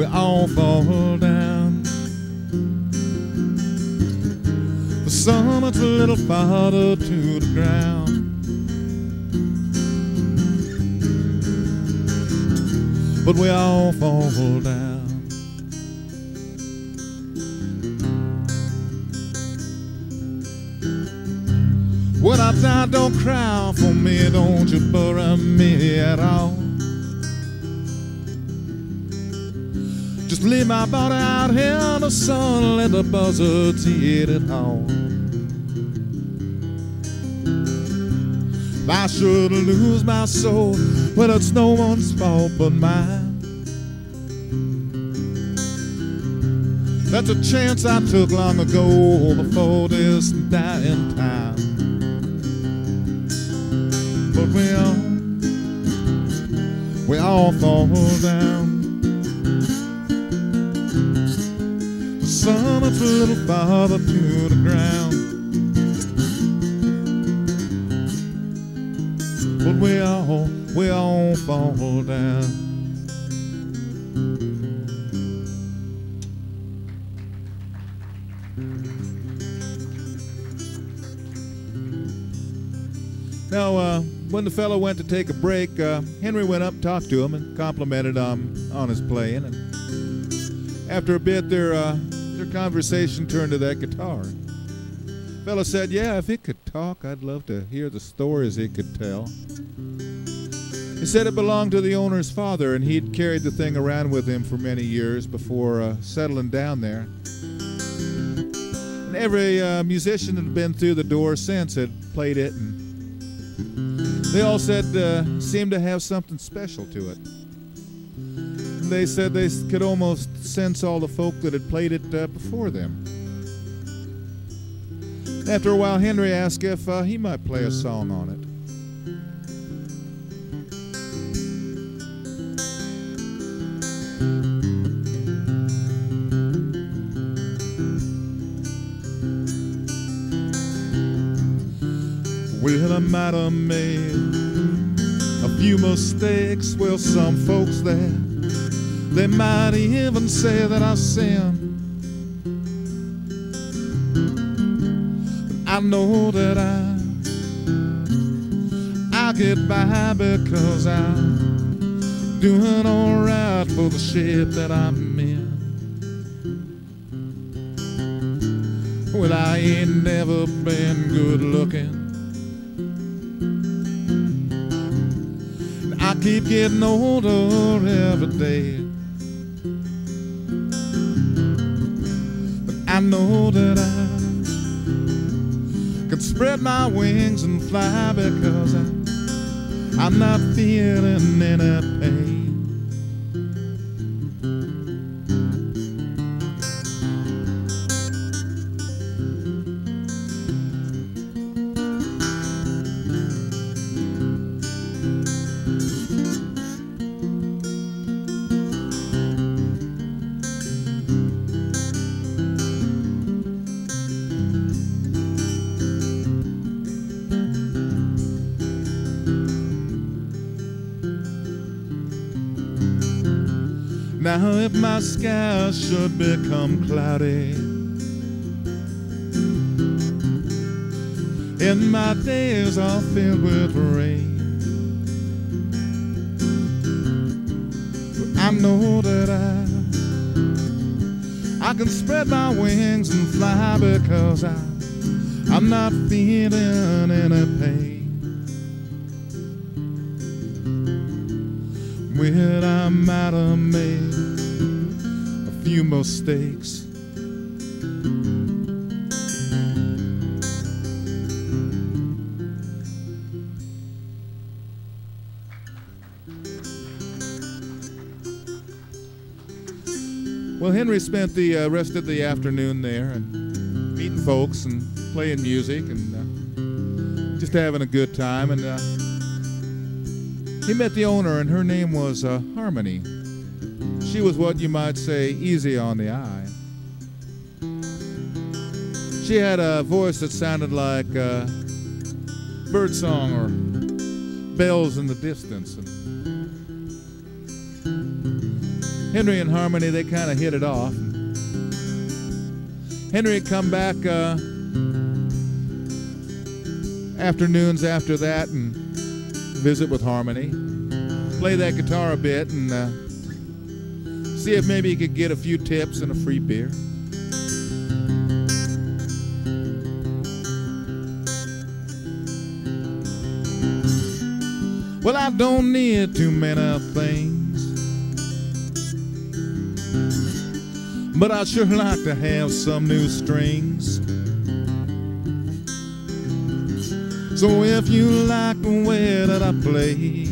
all fall down. The sun is a little farther to the ground. But we all fall down. When I die, don't cry for me, don't you bury me at all. Just leave my body out here in the sun, let the buzzards eat it all. If I should lose my soul, well, it's no one's fault but mine. That's a chance I took long ago before this dying time. But we all fall down. The sun is a little farther to the ground. But we all fall down. Now, when the fellow went to take a break, Henry went up, talked to him, and complimented him on his playing. And after a bit, their conversation turned to that guitar. The fellow said, "Yeah, if it could talk, I'd love to hear the stories it could tell." He said it belonged to the owner's father, and he'd carried the thing around with him for many years before settling down there. And every musician that had been through the door since had played it, and they all said seemed to have something special to it. And they said they could almost sense all the folk that had played it before them. After a while, Henry asked if he might play a song on it. Well, I might have made a few mistakes. Well, some folks there, they might even say that I sinned. But I know that I get by because I'm doing all right for the shape that I'm in. Well, I ain't never been good looking. I keep getting older every day. But I know that I can spread my wings and fly because I'm not feeling any pain. Now if my skies should become cloudy and my days are filled with rain, I know that I can spread my wings and fly, because I'm not feeling any pain. Well, I might have made a few mistakes, well, Henry spent the rest of the afternoon there and meeting folks and playing music and just having a good time. And he met the owner, and her name was Harmony. She was what you might say easy on the eye. She had a voice that sounded like birdsong or bells in the distance. And Henry and Harmony, they kind of hit it off. Henry had come back afternoons after that and visit with Harmony, play that guitar a bit, and see if maybe he could get a few tips and a free beer. Well, I don't need too many things, but I'd sure like to have some new strings. So if you like the way that I play,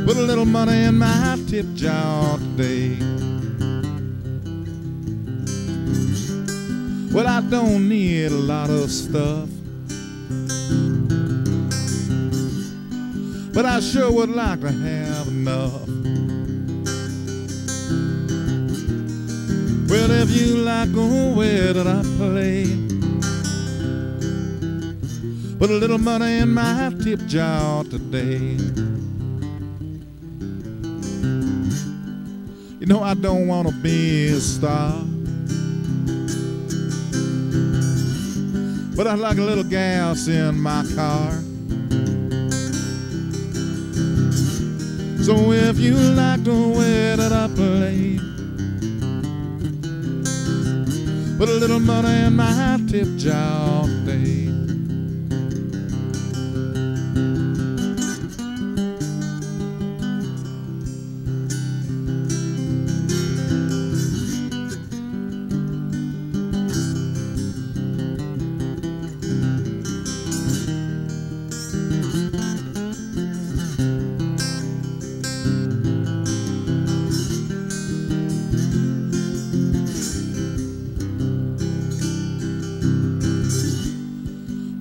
put a little money in my tip jar today. Well, I don't need a lot of stuff, but I sure would like to have enough. Well, if you like the way that I play, put a little money in my tip jar today. You know, I don't want to be a star, but I'd like a little gas in my car. So if you like the way that I play, put a little money in my tip jar today.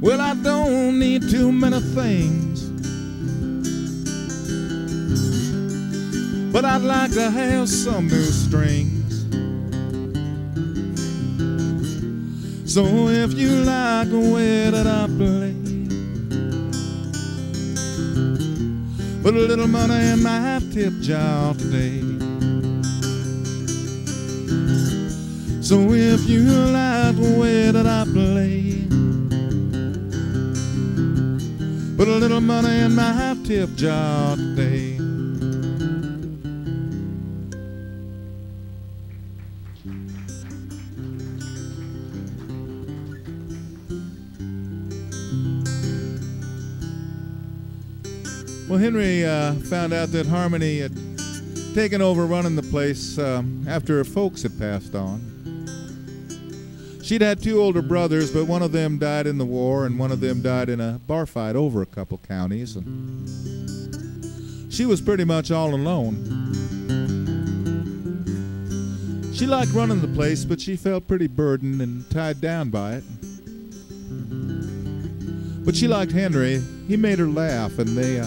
Well, I don't need too many things, but I'd like to have some new strings. So if you like the way that I play, put a little money in my tip jar today. So if you like the way that I play, put a little money in my tip jar today. Well, Henry found out that Harmony had taken over running the place after her folks had passed on. She'd had two older brothers, but one of them died in the war and one of them died in a bar fight over a couple counties. And she was pretty much all alone. She liked running the place, but she felt pretty burdened and tied down by it. But she liked Henry. He made her laugh, and they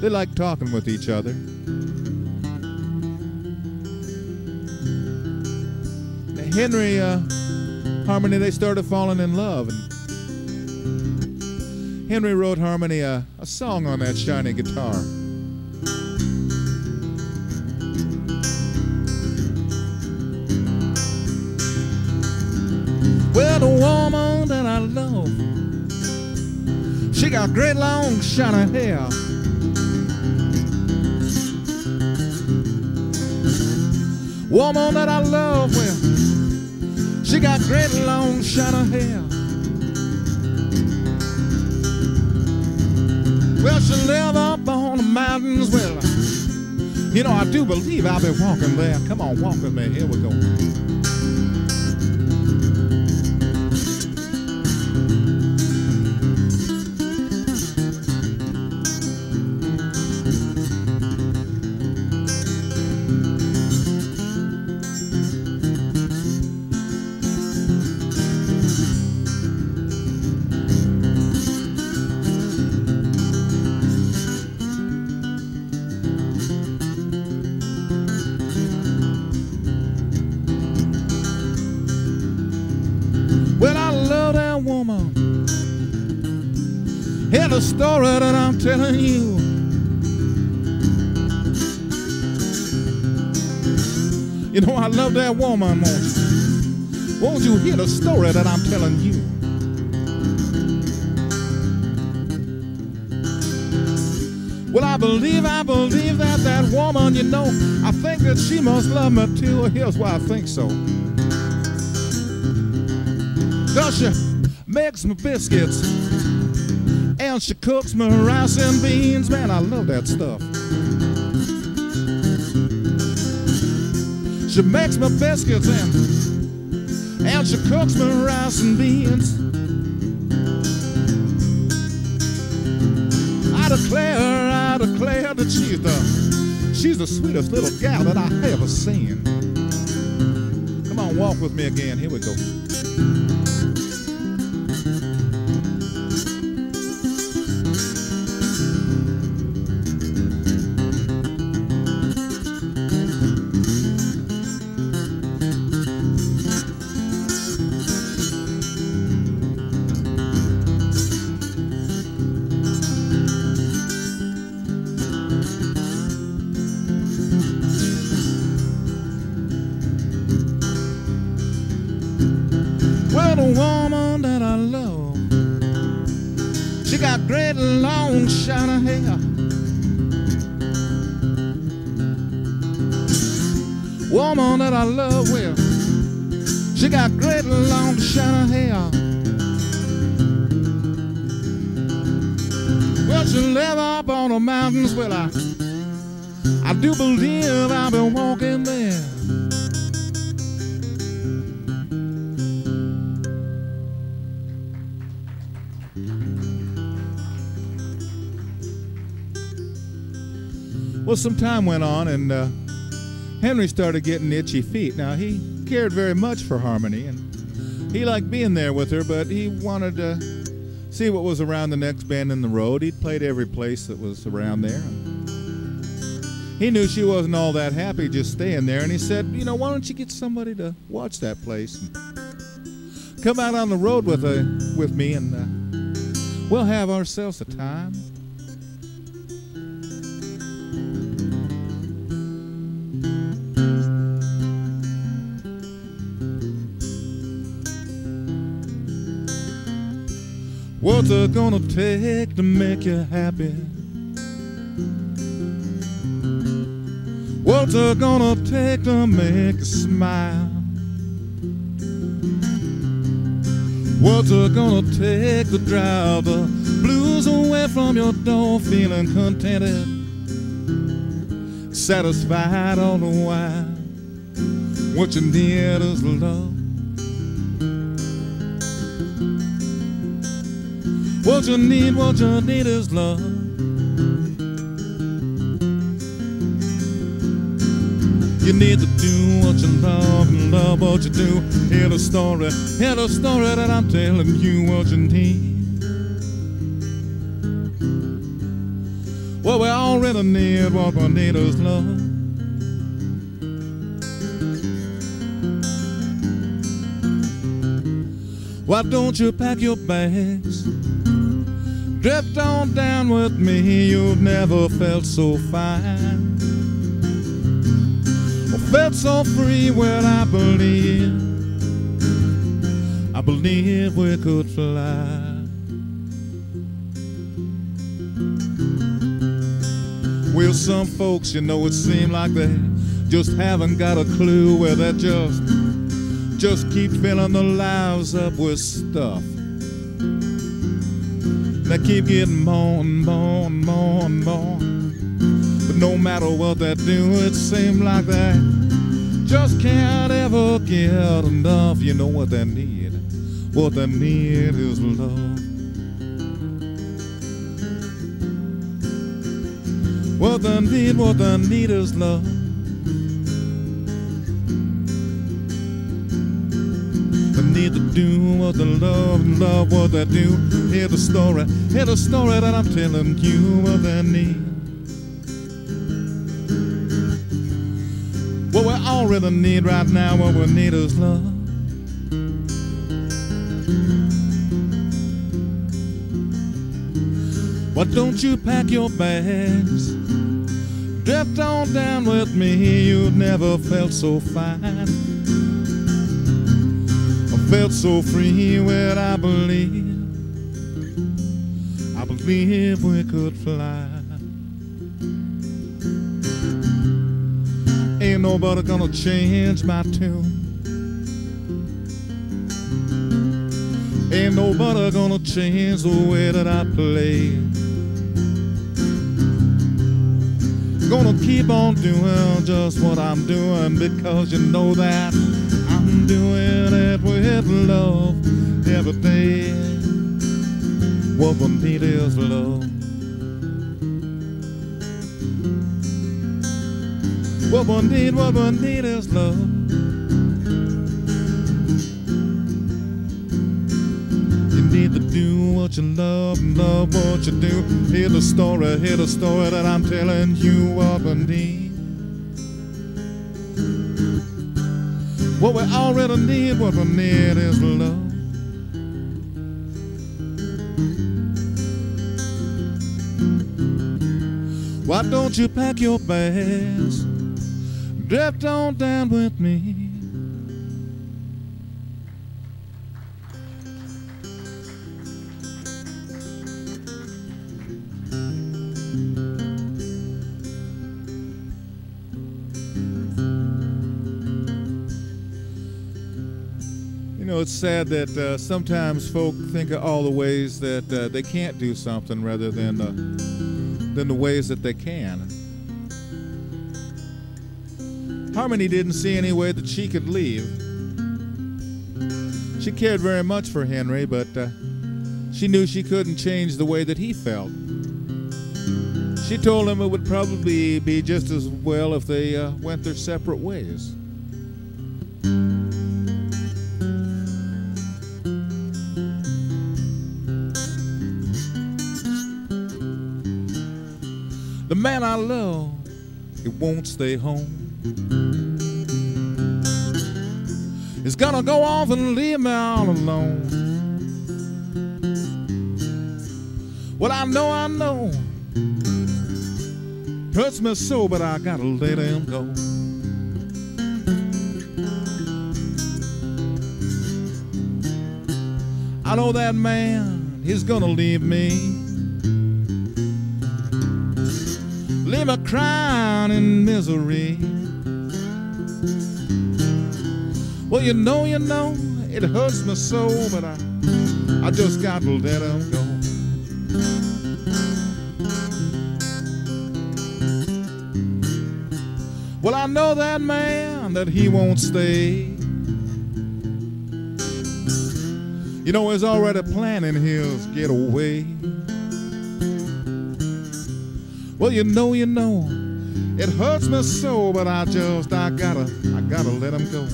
liked talking with each other. Henry, Harmony, they started falling in love, and Henry wrote Harmony a song on that shiny guitar. She got great long shiny hair. Woman that I love, well, she got great long shiny hair. Well, she live up on the mountains. Well, you know, I do believe I'll be walking there. Come on, walk with me. Here we go. Well, I love that woman and the story that I'm telling you. You know, I love that woman, won't you hear the story that I'm telling you? Well, I believe that woman, you know, I think that she must love me too. Here's why I think so. 'Cause she makes me biscuits and she cooks me rice and beans. Man, I love that stuff. She makes me biscuits and she cooks me rice and beans. I declare that she's the sweetest little gal that I ever seen. Come on, walk with me again. Here we go. Well, the woman that I love, she got great long shiny hair. Woman that I love, well, she got great long shiny hair. Well, she live up on the mountains. Well, I do believe I'll be walking there. Well, some time went on, and Henry started getting itchy feet. Now, he cared very much for Harmony, and he liked being there with her, but he wanted to see what was around the next bend in the road. He'd played every place that was around there. He knew she wasn't all that happy just staying there, and he said, you know, why don't you get somebody to watch that place and come out on the road with me, and we'll have ourselves a time. What's it gonna take to make you happy? What's it gonna take to make you smile? What's it gonna take to drive the blues away from your door, feeling contented, satisfied all the while? What you need is love. What you need is love. You need to do what you love and love what you do. Hear the story that I'm telling you. What you need, what we all really need, what we need is love. Why don't you pack your bags, drift on down with me? You've never felt so fine or felt so free. Well, I believe we could fly. Well, some folks, you know, it seems like they just haven't got a clue, where they just keep filling their lives up with stuff. They keep getting more and more and more and more. But no matter what they do, it seems like they just can't ever get enough. You know what they need? What they need is love. What they need is love. They need to do what they love what they do. Hear the story that I'm telling you, what they need. What we all really need right now, what we need is love. Why don't you pack your bags, drift on down with me? You never felt so fine, I felt so free when I believe we could fly. Ain't nobody gonna change my tune. Ain't nobody gonna change the way that I play. Gonna keep on doing just what I'm doing, because you know that I'm doing it with love every day. What we need is love. What we need is love. You need to do what you love and love what you do. Hear the story that I'm telling you, what we need. What we already need, what we need is love. Why don't you pack your bags, drift on down with me? You know, it's sad that sometimes folk think of all the ways that they can't do something rather than the ways that they can. Harmony didn't see any way that she could leave. She cared very much for Henry, but she knew she couldn't change the way that he felt. She told him it would probably be just as well if they went their separate ways. The man I love, he won't stay home. He's gonna go off and leave me all alone. Well, I know, hurts me so, but I gotta let him go. I know that man, he's gonna leave me. Leave me crying in misery. Well, you know, it hurts me so, but I just got to let him go. Well, I know that man, that he won't stay. You know, he's already planning his getaway. Well, you know, it hurts me so, but I gotta let him go.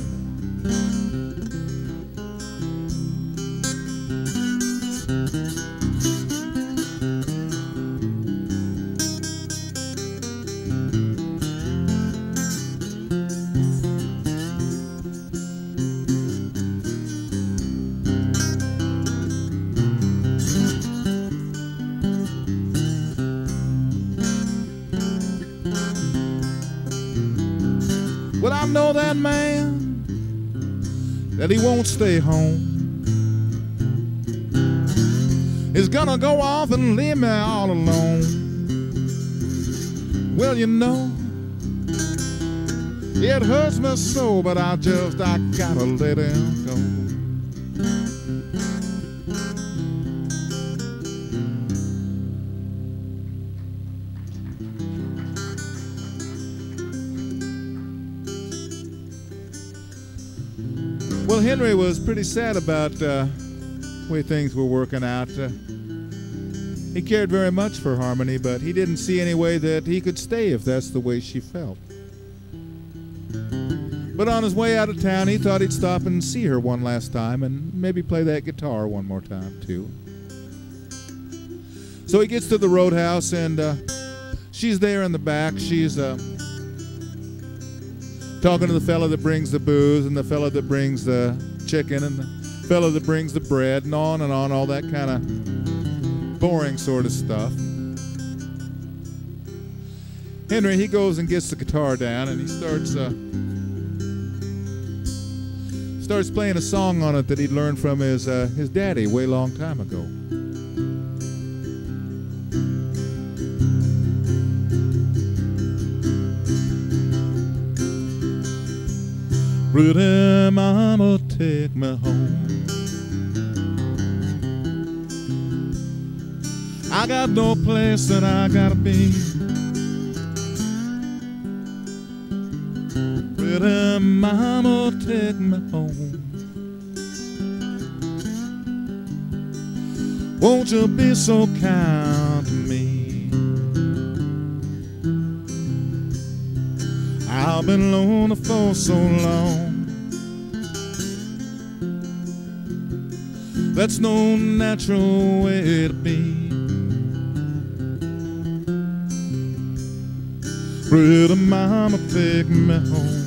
Well, I know that man, that he won't stay home. He's gonna go off and leave me all alone. Well, you know, it hurts me so, but I gotta let him go. Well, Henry was pretty sad about the way things were working out. He cared very much for Harmony, but he didn't see any way that he could stay if that's the way she felt. But on his way out of town, he thought he'd stop and see her one last time and maybe play that guitar one more time, too. So he gets to the roadhouse, and she's there in the back. She's talking to the fella that brings the booze and the fella that brings the chicken and the fella that brings the bread, and on, all that kind of boring sort of stuff. Henry, he goes and gets the guitar down, and he starts playing a song on it that he'd learned from his daddy way long time ago. Pretty mama, take me home. I got no place that I gotta be. Pretty mama, take me home. Won't you be so kind to me? I've been lonely for so long. That's no natural way to be. Pretty mama, take me home.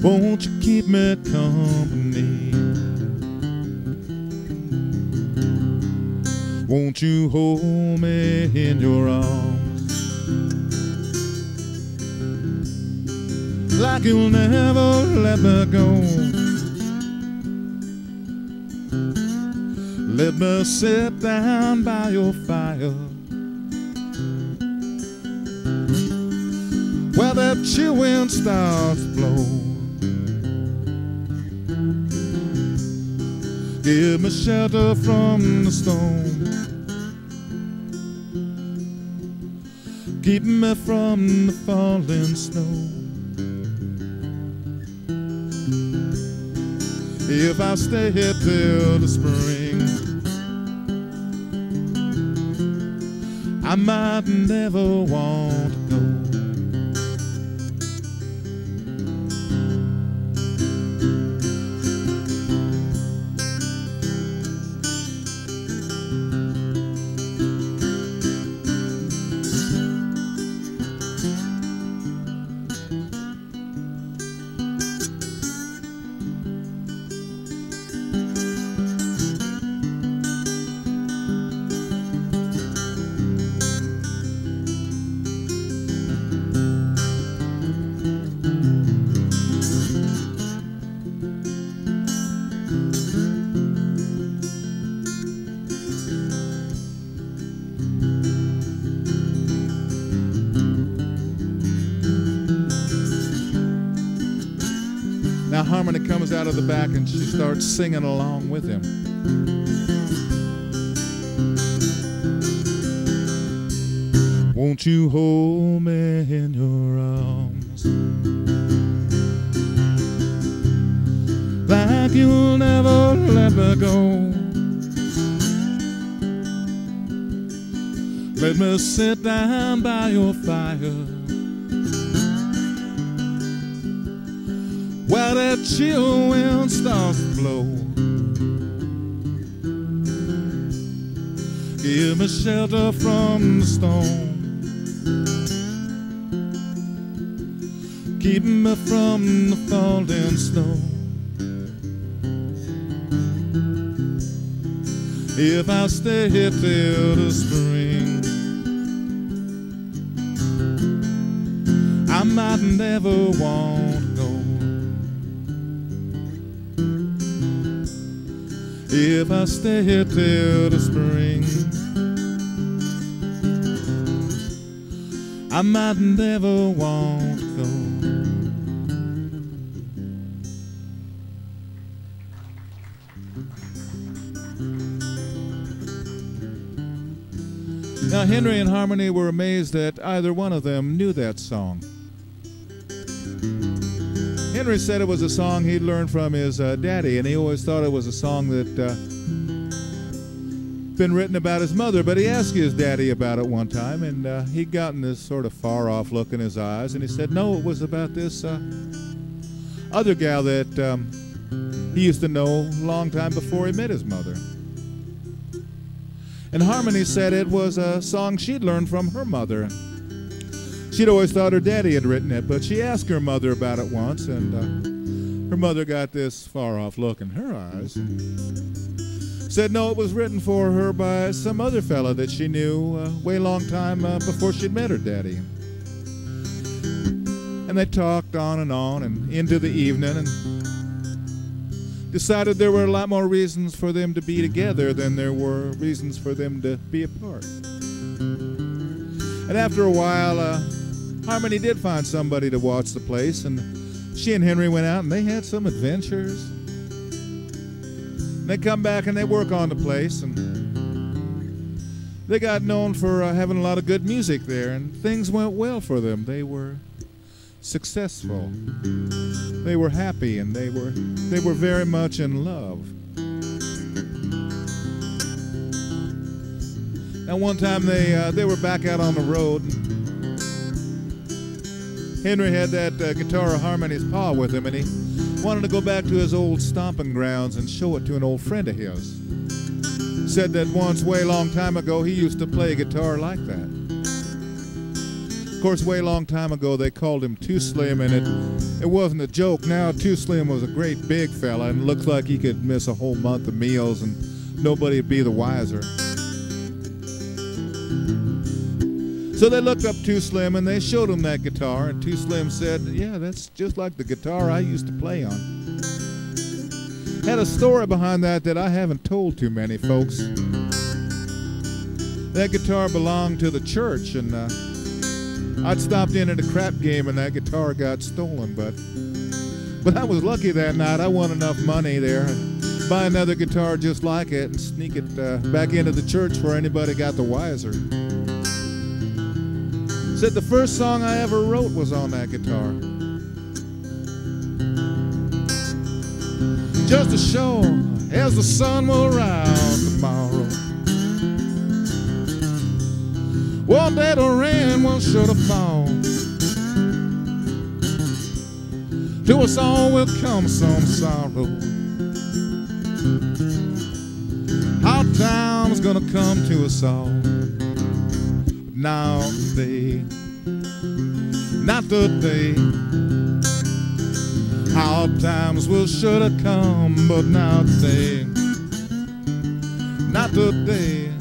Won't you keep me company? Won't you hold me in your arms like you'll never let me go? Let me sit down by your fire where that chill wind starts to blow. Give me shelter from the storm. Keep me from the falling snow. If I stay here till the spring, I might never want to go. Now Harmony comes out of the back and she starts singing along with him. Won't you hold me in your arms like you'll never let me go? Let me sit down by your fire where that chill wind starts to blow. Give me shelter from the storm. Keep me from the falling snow. If I stay here till the spring, I might never want to go. If I stay here till the spring, I might never want to go. Now, Henry and Harmony were amazed that either one of them knew that song. Henry said it was a song he'd learned from his daddy, and he always thought it was a song that been written about his mother, but he asked his daddy about it one time, and he'd gotten this sort of far-off look in his eyes, and he said, no, it was about this other gal that he used to know a long time before he met his mother. And Harmony said it was a song she'd learned from her mother. She'd always thought her daddy had written it, but she asked her mother about it once, and her mother got this far-off look in her eyes. Said no, it was written for her by some other fella that she knew way long time before she'd met her daddy. And they talked on and into the evening, and decided there were a lot more reasons for them to be together than there were reasons for them to be apart. And after a while, Harmony did find somebody to watch the place, and she and Henry went out and they had some adventures. And they come back and they work on the place, and they got known for having a lot of good music there, and things went well for them. They were successful. They were happy, and they were very much in love. Now one time they were back out on the road. Henry had that guitar of Harmony's pa with him, and he wanted to go back to his old stomping grounds and show it to an old friend of his. Said that once, way long time ago, he used to play a guitar like that. Of course, way long time ago, they called him Too Slim, and it wasn't a joke. Now, Too Slim was a great big fella, and looked like he could miss a whole month of meals, and nobody'd be the wiser. So they looked up Too Slim, and they showed him that guitar, and Too Slim said, yeah, that's just like the guitar I used to play on. Had a story behind that I haven't told too many folks. That guitar belonged to the church, and I'd stopped in at a crap game and that guitar got stolen, but I was lucky that night. I won enough money there and buy another guitar just like it and sneak it back into the church before anybody got the wiser. Said the first song I ever wrote was on that guitar. Just to show as the sun will rise tomorrow. One day the rain will sure to fall. To us all will come some sorrow. Hard time's gonna come to us all. But now today, not today. Hard times will sure to come, but not today. Not today.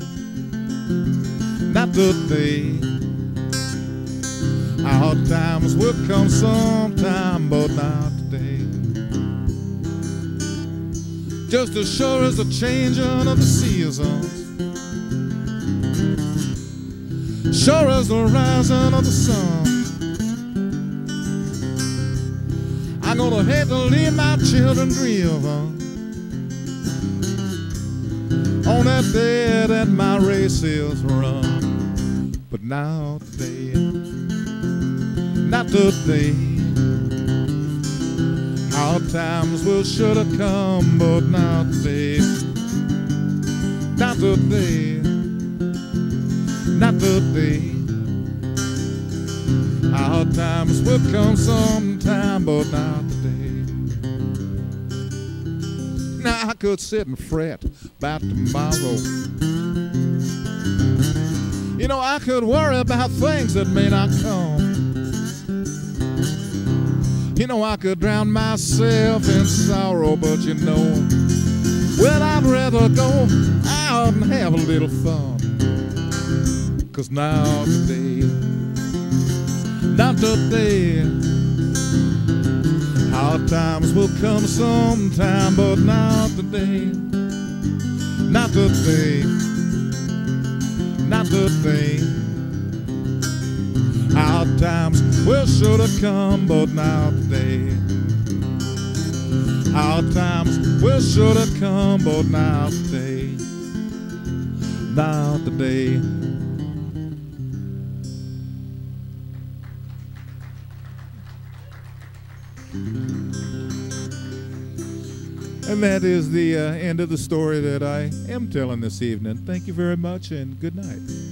Not today. Hard times will come sometime, but not today. Just as sure as the changing of the seasons, sure as the rising of the sun, I'm gonna have to leave my children grieving on that day that my race is run. But now today, not today. Hard times will sure to come, but not today. Not today. Not today. Hard times will come sometime, but not today. Now I could sit and fret about tomorrow. You know, I could worry about things that may not come. You know, I could drown myself in sorrow, but you know, well, I'd rather go out and have a little fun. 'Cause now today, not today. Hard times will come sometime, but not today. Not today. Not today. times will sure to come, but not today. Hard times will sure to come, but not today. Not today. And that is the end of the story that I am telling this evening. Thank you very much, and good night.